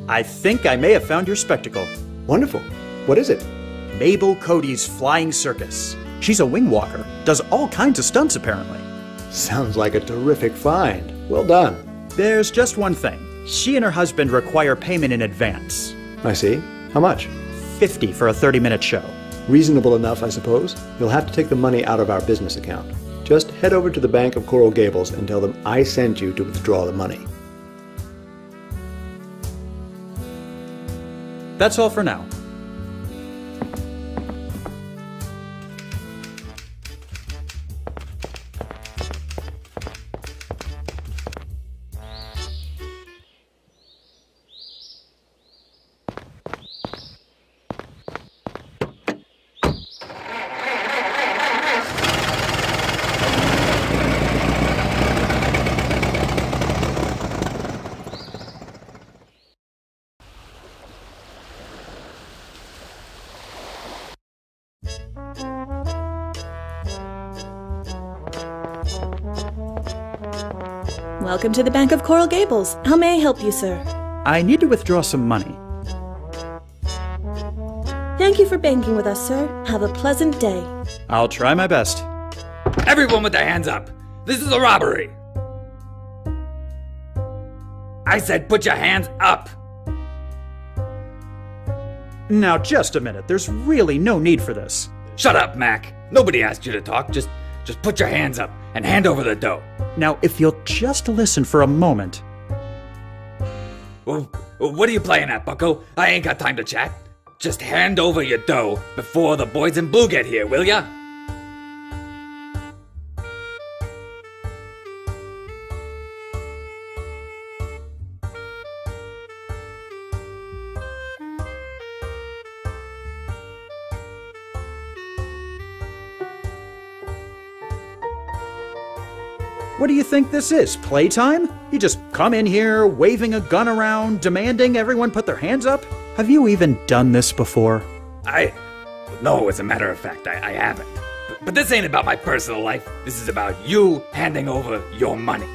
I think I may have found your spectacle. Wonderful. What is it? Mabel Cody's Flying Circus. She's a wing walker. Does all kinds of stunts, apparently. Sounds like a terrific find. Well done. There's just one thing. She and her husband require payment in advance. I see. How much? $50 for a 30-minute show. Reasonable enough, I suppose. You'll have to take the money out of our business account. Just head over to the Bank of Coral Gables and tell them I sent you to withdraw the money. That's all for now. Welcome to the Bank of Coral Gables. How may I help you, sir? I need to withdraw some money. Thank you for banking with us, sir. Have a pleasant day. I'll try my best. Everyone with their hands up! This is a robbery! I said put your hands up! Now, just a minute. There's really no need for this. Shut up, Mac. Nobody asked you to talk. Just put your hands up and hand over the dough. Now, if you'll just listen for a moment. Well, what are you playing at, bucko? I ain't got time to chat. Just hand over your dough before the boys in blue get here, will ya? What do you think this is, playtime? You just come in here, waving a gun around, demanding everyone put their hands up? Have you even done this before? No, as a matter of fact, I haven't. But this ain't about my personal life. This is about you handing over your money.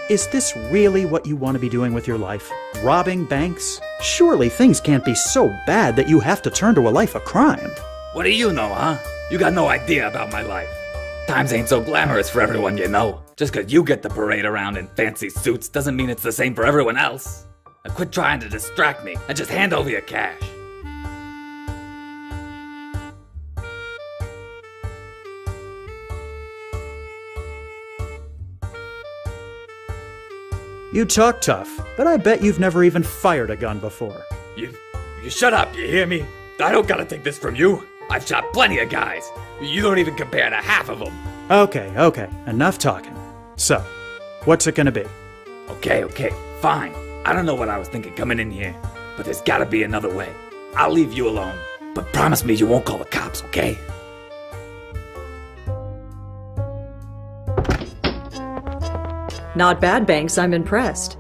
Is this really what you want to be doing with your life? Robbing banks? Surely things can't be so bad that you have to turn to a life of crime. What do you know, huh? You got no idea about my life. Times ain't so glamorous for everyone you know. Just 'cause you get to parade around in fancy suits doesn't mean it's the same for everyone else. Now quit trying to distract me and just hand over your cash. You talk tough, but I bet you've never even fired a gun before. You shut up, you hear me? I don't gotta take this from you. I've shot plenty of guys. You don't even compare to half of them. Okay, enough talking. So, what's it gonna be? Okay, fine. I don't know what I was thinking coming in here, but there's gotta be another way. I'll leave you alone, but promise me you won't call the cops, okay? Not bad, Banks. I'm impressed.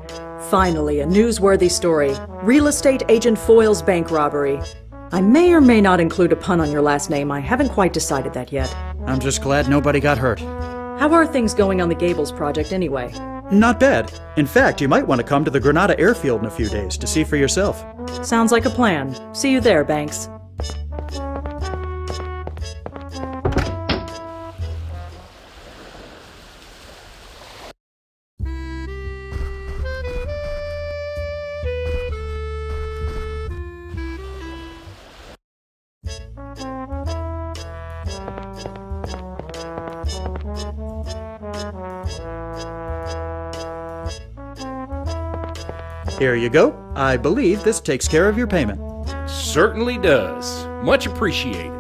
Finally, a newsworthy story. Real estate agent foils bank robbery. I may or may not include a pun on your last name. I haven't quite decided that yet. I'm just glad nobody got hurt. How are things going on the Gables project anyway? Not bad. In fact, you might want to come to the Granada airfield in a few days to see for yourself. Sounds like a plan. See you there, Banks. Here you go. I believe this takes care of your payment. Certainly does. Much appreciated.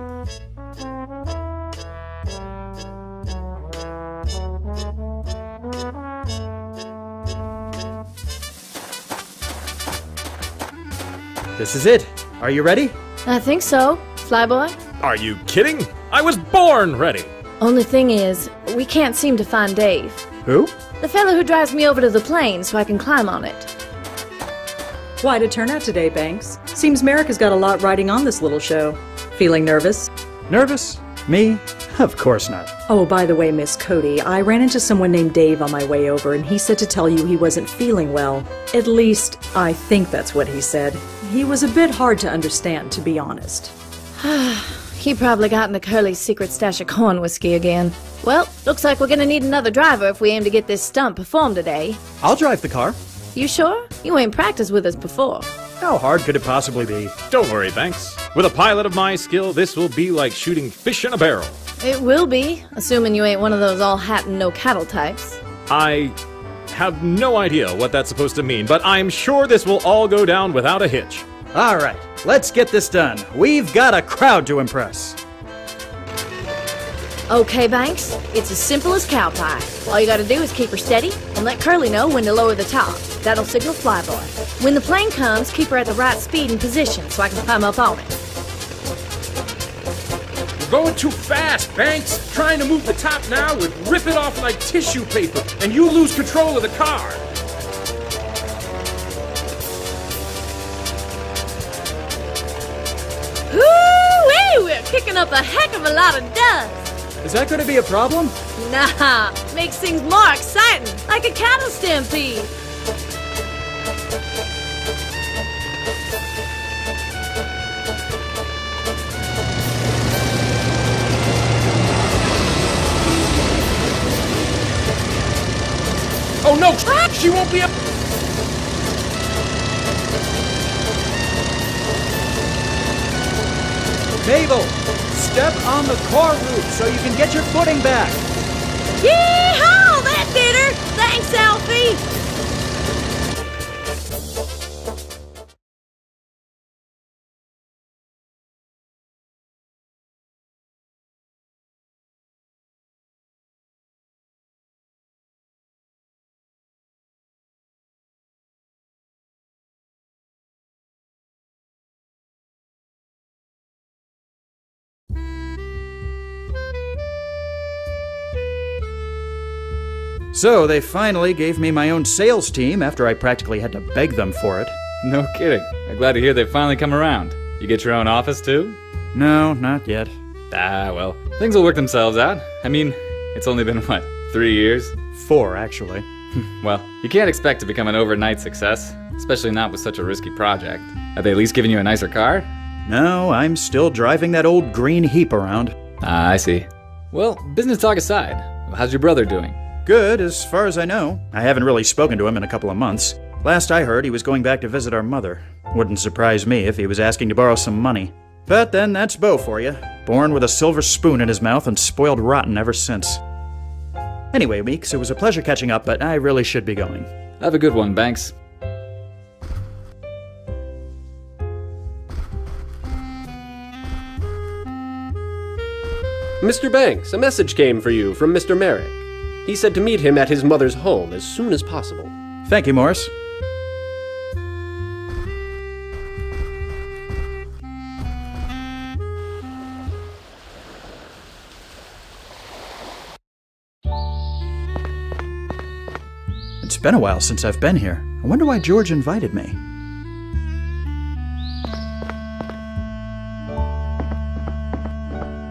This is it. Are you ready? I think so. Flyboy? Are you kidding? I was born ready. Only thing is, we can't seem to find Dave. Who? The fellow who drives me over to the plane so I can climb on it. Quite a turnout today, Banks. Seems Merrick has got a lot riding on this little show. Feeling nervous? Nervous? Me? Of course not. Oh, by the way, Miss Cody, I ran into someone named Dave on my way over, and he said to tell you he wasn't feeling well. At least, I think that's what he said. He was a bit hard to understand, to be honest. He probably got into Curly's secret stash of corn whiskey again. Well, looks like we're gonna need another driver if we aim to get this stunt performed today. I'll drive the car. You sure? You ain't practiced with us before. How hard could it possibly be? Don't worry, Banks. With a pilot of my skill, this will be like shooting fish in a barrel. It will be, assuming you ain't one of those all hat and no cattle types. I have no idea what that's supposed to mean, but I'm sure this will all go down without a hitch. All right, let's get this done. We've got a crowd to impress. Okay, Banks, it's as simple as cow pie. All you gotta do is keep her steady and let Curly know when to lower the top. That'll signal flyboy. When the plane comes, keep her at the right speed and position so I can climb up on it. You're going too fast, Banks. Trying to move the top now would rip it off like tissue paper, and you lose control of the car. Woo-wee! We're kicking up a heck of a lot of dust. Is that going to be a problem? Nah, makes things more exciting, like a cattle stampede. Oh no, she won't be up. Mabel, step on the car roof so you can get your footing back. Yee-haw! That did her! Thanks, Alfie! So they finally gave me my own sales team after I practically had to beg them for it. No kidding. I'm glad to hear they've finally come around. You get your own office too? No, not yet. Ah, well, things will work themselves out. I mean, it's only been, what, 3 years? 4, actually. Well, you can't expect to become an overnight success, especially not with such a risky project. Have they at least given you a nicer car? No, I'm still driving that old green heap around. Ah, I see. Well, business talk aside, how's your brother doing? Good, as far as I know. I haven't really spoken to him in a couple of months. Last I heard, he was going back to visit our mother. Wouldn't surprise me if he was asking to borrow some money. But then that's Bo for you. Born with a silver spoon in his mouth and spoiled rotten ever since. Anyway, Meeks, it was a pleasure catching up, but I really should be going. Have a good one, Banks. Mr. Banks, a message came for you from Mr. Merrick. He said to meet him at his mother's home as soon as possible. Thank you, Morris. It's been a while since I've been here. I wonder why George invited me.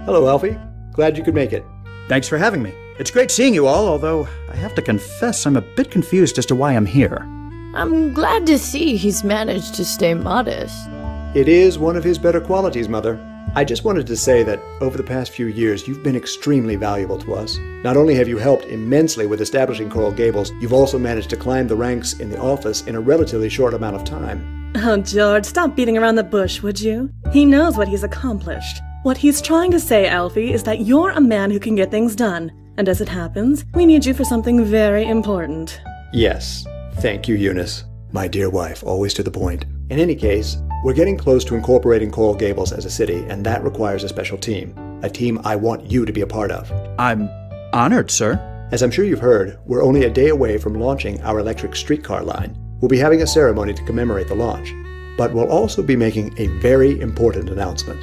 Hello, Alfie. Glad you could make it. Thanks for having me. It's great seeing you all, although I have to confess I'm a bit confused as to why I'm here. I'm glad to see he's managed to stay modest. It is one of his better qualities, Mother. I just wanted to say that over the past few years, you've been extremely valuable to us. Not only have you helped immensely with establishing Coral Gables, you've also managed to climb the ranks in the office in a relatively short amount of time. Oh, George, stop beating around the bush, would you? He knows what he's accomplished. What he's trying to say, Alfie, is that you're a man who can get things done. And as it happens, we need you for something very important. Yes. Thank you, Eunice. My dear wife, always to the point. In any case, we're getting close to incorporating Coral Gables as a city, and that requires a special team. A team I want you to be a part of. I'm honored, sir. As I'm sure you've heard, we're only a day away from launching our electric streetcar line. We'll be having a ceremony to commemorate the launch. But we'll also be making a very important announcement.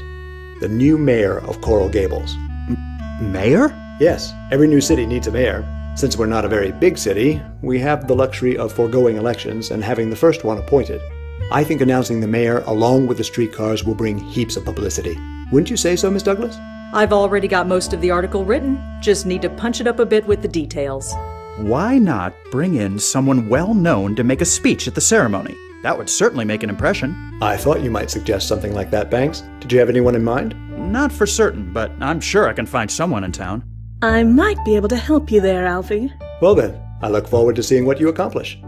The new mayor of Coral Gables. Mayor? Yes, every new city needs a mayor. Since we're not a very big city, we have the luxury of foregoing elections and having the first one appointed. I think announcing the mayor along with the streetcars will bring heaps of publicity. Wouldn't you say so, Miss Douglas? I've already got most of the article written. Just need to punch it up a bit with the details. Why not bring in someone well-known to make a speech at the ceremony? That would certainly make an impression. I thought you might suggest something like that, Banks. Did you have anyone in mind? not for certain, but I'm sure I can find someone in town. I might be able to help you there, Alfie. Well then, I look forward to seeing what you accomplish.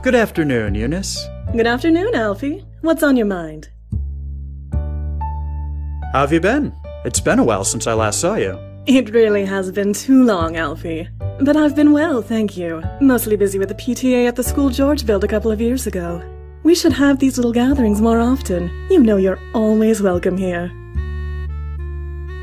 Good afternoon, Eunice. Good afternoon, Alfie. What's on your mind? How have you been? It's been a while since I last saw you. It really has been too long, Alfie. But I've been well, thank you. Mostly busy with the PTA at the school George built a couple of years ago. We should have these little gatherings more often. You know you're always welcome here.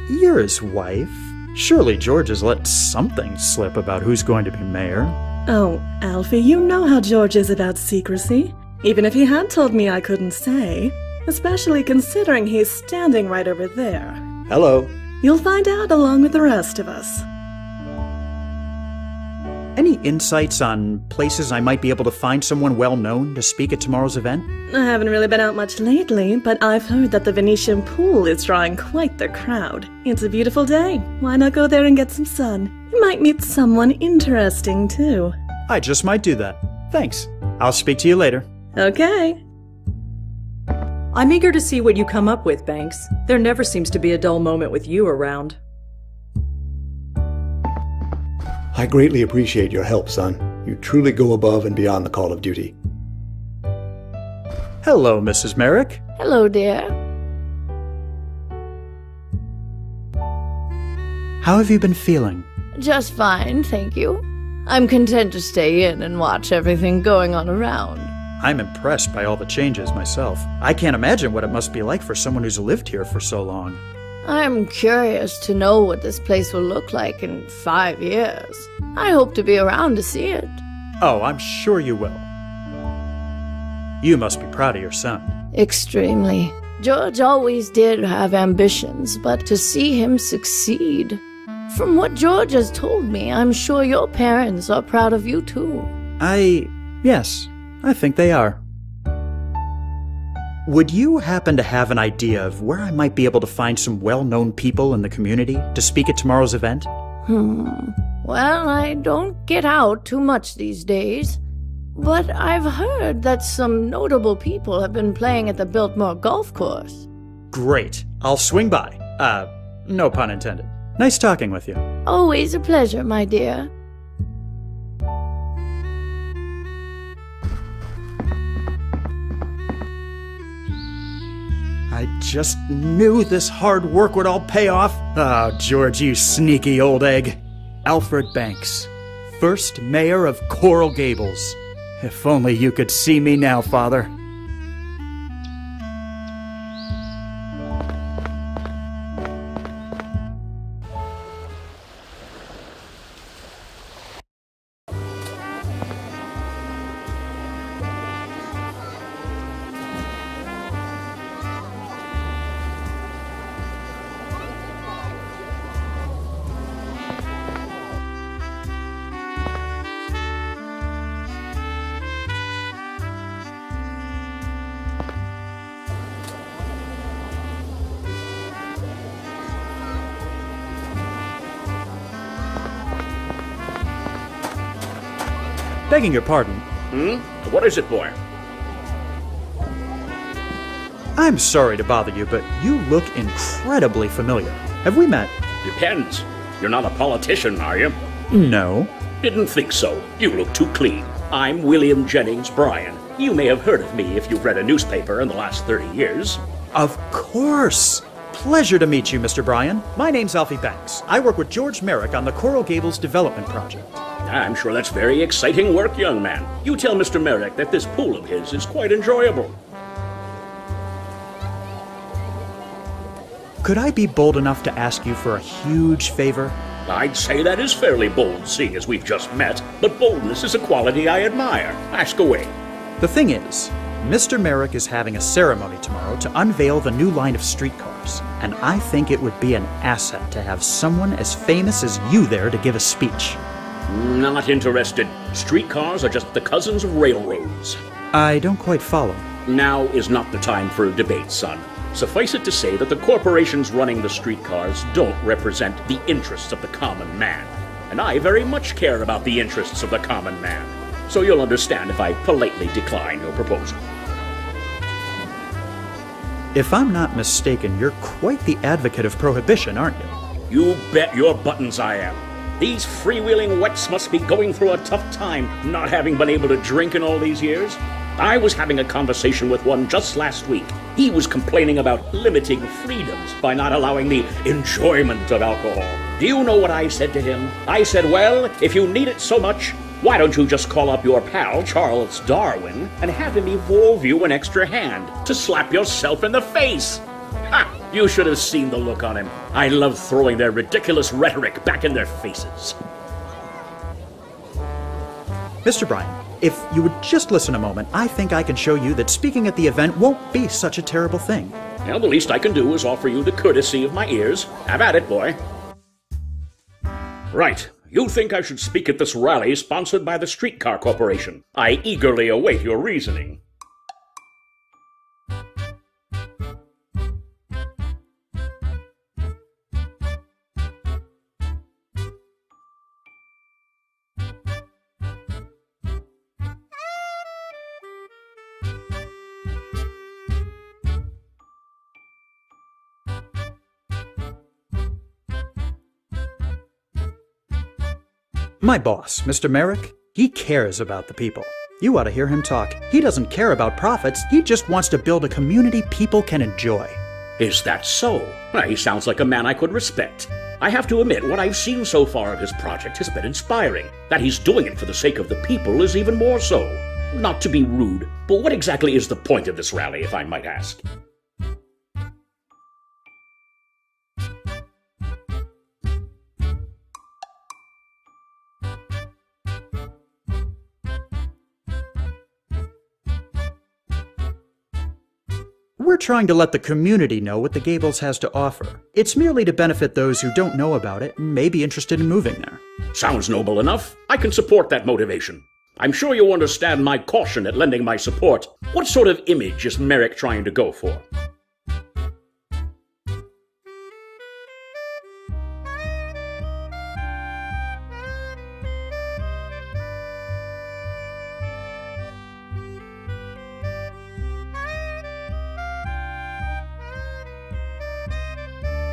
You're his wife. Surely George has let something slip about who's going to be mayor. Oh, Alfie, you know how George is about secrecy. Even if he had told me I couldn't say. Especially considering he's standing right over there. Hello. You'll find out along with the rest of us. Any insights on places I might be able to find someone well-known to speak at tomorrow's event? I haven't really been out much lately, but I've heard that the Venetian pool is drawing quite the crowd. It's a beautiful day. Why not go there and get some sun? You might meet someone interesting, too. I just might do that. Thanks. I'll speak to you later. Okay. I'm eager to see what you come up with, Banks. There never seems to be a dull moment with you around. I greatly appreciate your help, son. You truly go above and beyond the call of duty. Hello, Mrs. Merrick. Hello, dear. How have you been feeling? Just fine, thank you. I'm content to stay in and watch everything going on around. I'm impressed by all the changes myself. I can't imagine what it must be like for someone who's lived here for so long. I'm curious to know what this place will look like in 5 years. I hope to be around to see it. Oh, I'm sure you will. You must be proud of your son. Extremely. George always did have ambitions, but to see him succeed. From what George has told me, I'm sure your parents are proud of you too. Yes, I think they are. Would you happen to have an idea of where I might be able to find some well-known people in the community to speak at tomorrow's event? Well, I don't get out too much these days. But I've heard that some notable people have been playing at the Biltmore Golf Course. Great. I'll swing by. No pun intended. Nice talking with you. Always a pleasure, my dear. I just knew this hard work would all pay off. Oh, George, you sneaky old egg. Alfred Banks, first mayor of Coral Gables. If only you could see me now, Father. Begging your pardon. What is it, boy? I'm sorry to bother you, but you look incredibly familiar. Have we met? Depends. You're not a politician, are you? No. Didn't think so. You look too clean. I'm William Jennings Bryan. You may have heard of me if you've read a newspaper in the last 30 years. Of course. Pleasure to meet you, Mr. Bryan. My name's Alfie Banks. I work with George Merrick on the Coral Gables Development Project. I'm sure that's very exciting work, young man. You tell Mr. Merrick that this pool of his is quite enjoyable. Could I be bold enough to ask you for a huge favor? I'd say that is fairly bold, seeing as we've just met, but boldness is a quality I admire. Ask away. The thing is, Mr. Merrick is having a ceremony tomorrow to unveil the new line of streetcars, and I think it would be an asset to have someone as famous as you there to give a speech. Not interested. Streetcars are just the cousins of railroads. I don't quite follow. Now is not the time for a debate, son. Suffice it to say that the corporations running the streetcars don't represent the interests of the common man. And I very much care about the interests of the common man. So you'll understand if I politely decline your proposal. If I'm not mistaken, you're quite the advocate of prohibition, aren't you? You bet your buttons I am. These freewheeling wets must be going through a tough time, not having been able to drink in all these years. I was having a conversation with one just last week. He was complaining about limiting freedoms by not allowing the enjoyment of alcohol. Do you know what I said to him? I said, well, if you need it so much, why don't you just call up your pal, Charles Darwin, and have him evolve you an extra hand to slap yourself in the face? Ha! You should have seen the look on him. I love throwing their ridiculous rhetoric back in their faces. Mr. Bryan, if you would just listen a moment, I think I can show you that speaking at the event won't be such a terrible thing. Well, the least I can do is offer you the courtesy of my ears. Have at it, boy. Right. You think I should speak at this rally sponsored by the Streetcar Corporation. I eagerly await your reasoning. My boss, Mr. Merrick, he cares about the people. You ought to hear him talk. He doesn't care about profits, he just wants to build a community people can enjoy. Is that so? Well, he sounds like a man I could respect. I have to admit, what I've seen so far of his project has been inspiring. That he's doing it for the sake of the people is even more so. Not to be rude, but what exactly is the point of this rally, if I might ask? We're trying to let the community know what the Gables has to offer. It's merely to benefit those who don't know about it and may be interested in moving there. Sounds noble enough. I can support that motivation. I'm sure you understand my caution at lending my support. What sort of image is Merrick trying to go for?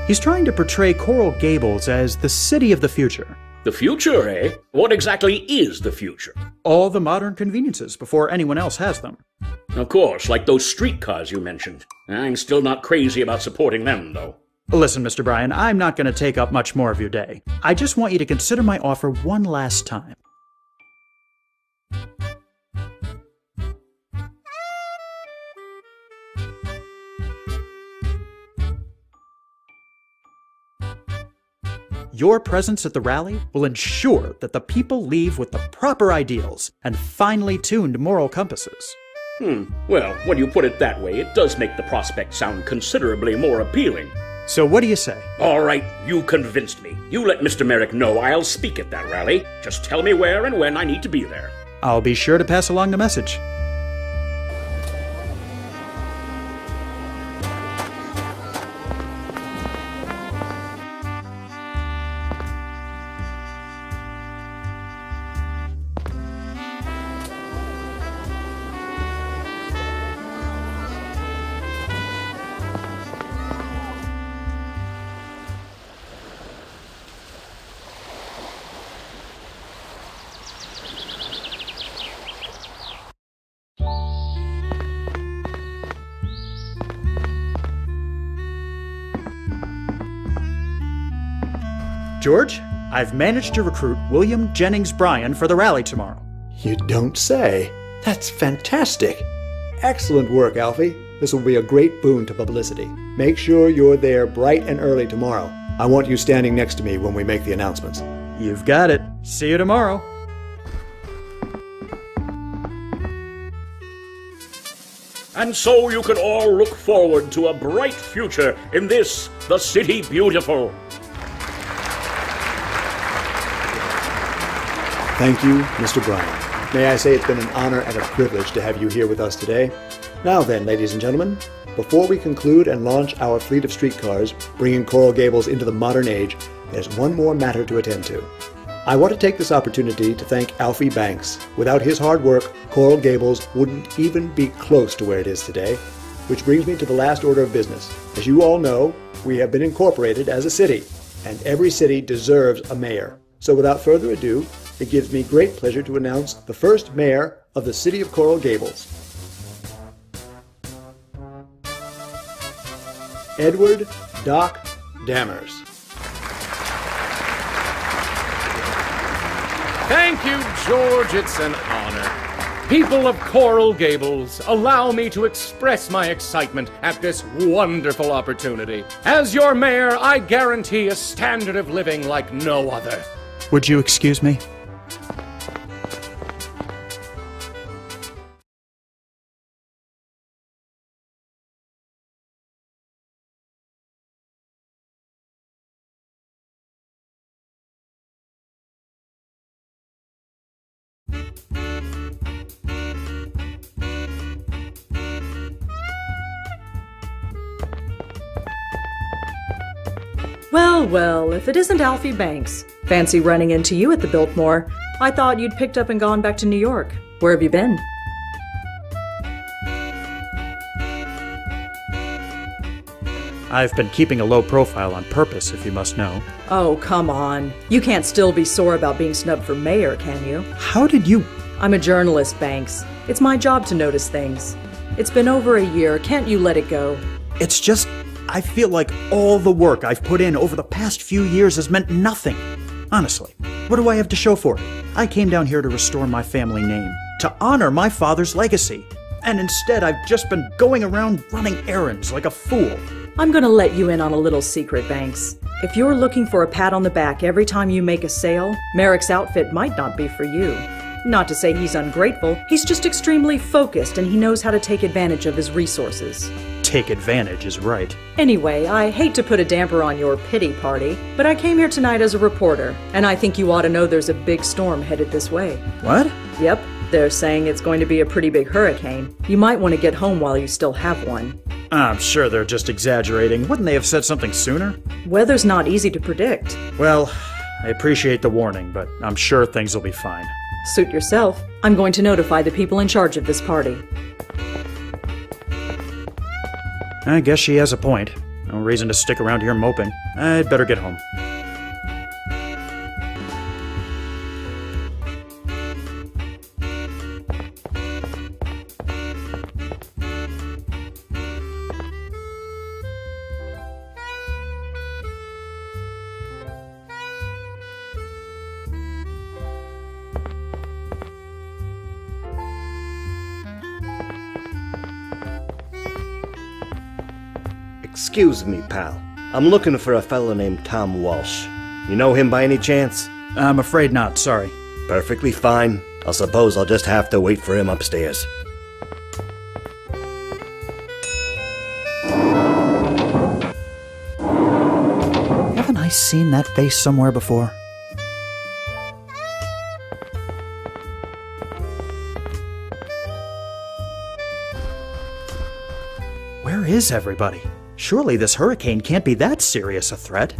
He's trying to portray Coral Gables as the city of the future. The future, eh? What exactly is the future? All the modern conveniences before anyone else has them. Of course, like those streetcars you mentioned. I'm still not crazy about supporting them, though. Listen, Mr. Bryan, I'm not going to take up much more of your day. I just want you to consider my offer one last time. Your presence at the rally will ensure that the people leave with the proper ideals and finely tuned moral compasses. Well, when you put it that way, it does make the prospect sound considerably more appealing. So what do you say? All right, you convinced me. You let Mr. Merrick know I'll speak at that rally. Just tell me where and when I need to be there. I'll be sure to pass along the message. George, I've managed to recruit William Jennings Bryan for the rally tomorrow. You don't say. That's fantastic. Excellent work, Alfie. This will be a great boon to publicity. Make sure you're there bright and early tomorrow. I want you standing next to me when we make the announcements. You've got it. See you tomorrow. And so you can all look forward to a bright future in this, the City Beautiful. Thank you, Mr. Bryan. May I say it's been an honor and a privilege to have you here with us today. Now then, ladies and gentlemen, before we conclude and launch our fleet of streetcars, bringing Coral Gables into the modern age, there's one more matter to attend to. I want to take this opportunity to thank Alfie Banks. Without his hard work, Coral Gables wouldn't even be close to where it is today. Which brings me to the last order of business. As you all know, we have been incorporated as a city, and every city deserves a mayor. So without further ado, it gives me great pleasure to announce the first mayor of the city of Coral Gables. Edward Doc Dammers. Thank you, George. It's an honor. People of Coral Gables, allow me to express my excitement at this wonderful opportunity. As your mayor, I guarantee a standard of living like no other. Would you excuse me? Well, if it isn't Alfie Banks. Fancy running into you at the Biltmore. I thought you'd picked up and gone back to New York. Where have you been? I've been keeping a low profile on purpose, if you must know. Oh, come on. You can't still be sore about being snubbed for mayor, can you? How did you... I'm a journalist, Banks. It's my job to notice things. It's been over a year. Can't you let it go? It's just... I feel like all the work I've put in over the past few years has meant nothing. Honestly, what do I have to show for it? I came down here to restore my family name, to honor my father's legacy. And instead, I've just been going around running errands like a fool. I'm gonna let you in on a little secret, Banks. If you're looking for a pat on the back every time you make a sale, Merrick's outfit might not be for you. Not to say he's ungrateful, he's just extremely focused and he knows how to take advantage of his resources. Take advantage is right. Anyway, I hate to put a damper on your pity party, but I came here tonight as a reporter, and I think you ought to know there's a big storm headed this way. What? Yep, they're saying it's going to be a pretty big hurricane. You might want to get home while you still have one. I'm sure they're just exaggerating. Wouldn't they have said something sooner? Weather's not easy to predict. Well, I appreciate the warning, but I'm sure things will be fine. Suit yourself. I'm going to notify the people in charge of this party. I guess she has a point. No reason to stick around here moping. I'd better get home. Excuse me, pal. I'm looking for a fellow named Tom Walsh. You know him by any chance? I'm afraid not, sorry. Perfectly fine. I suppose I'll just have to wait for him upstairs. Haven't I seen that face somewhere before? Where is everybody? Surely this hurricane can't be that serious a threat.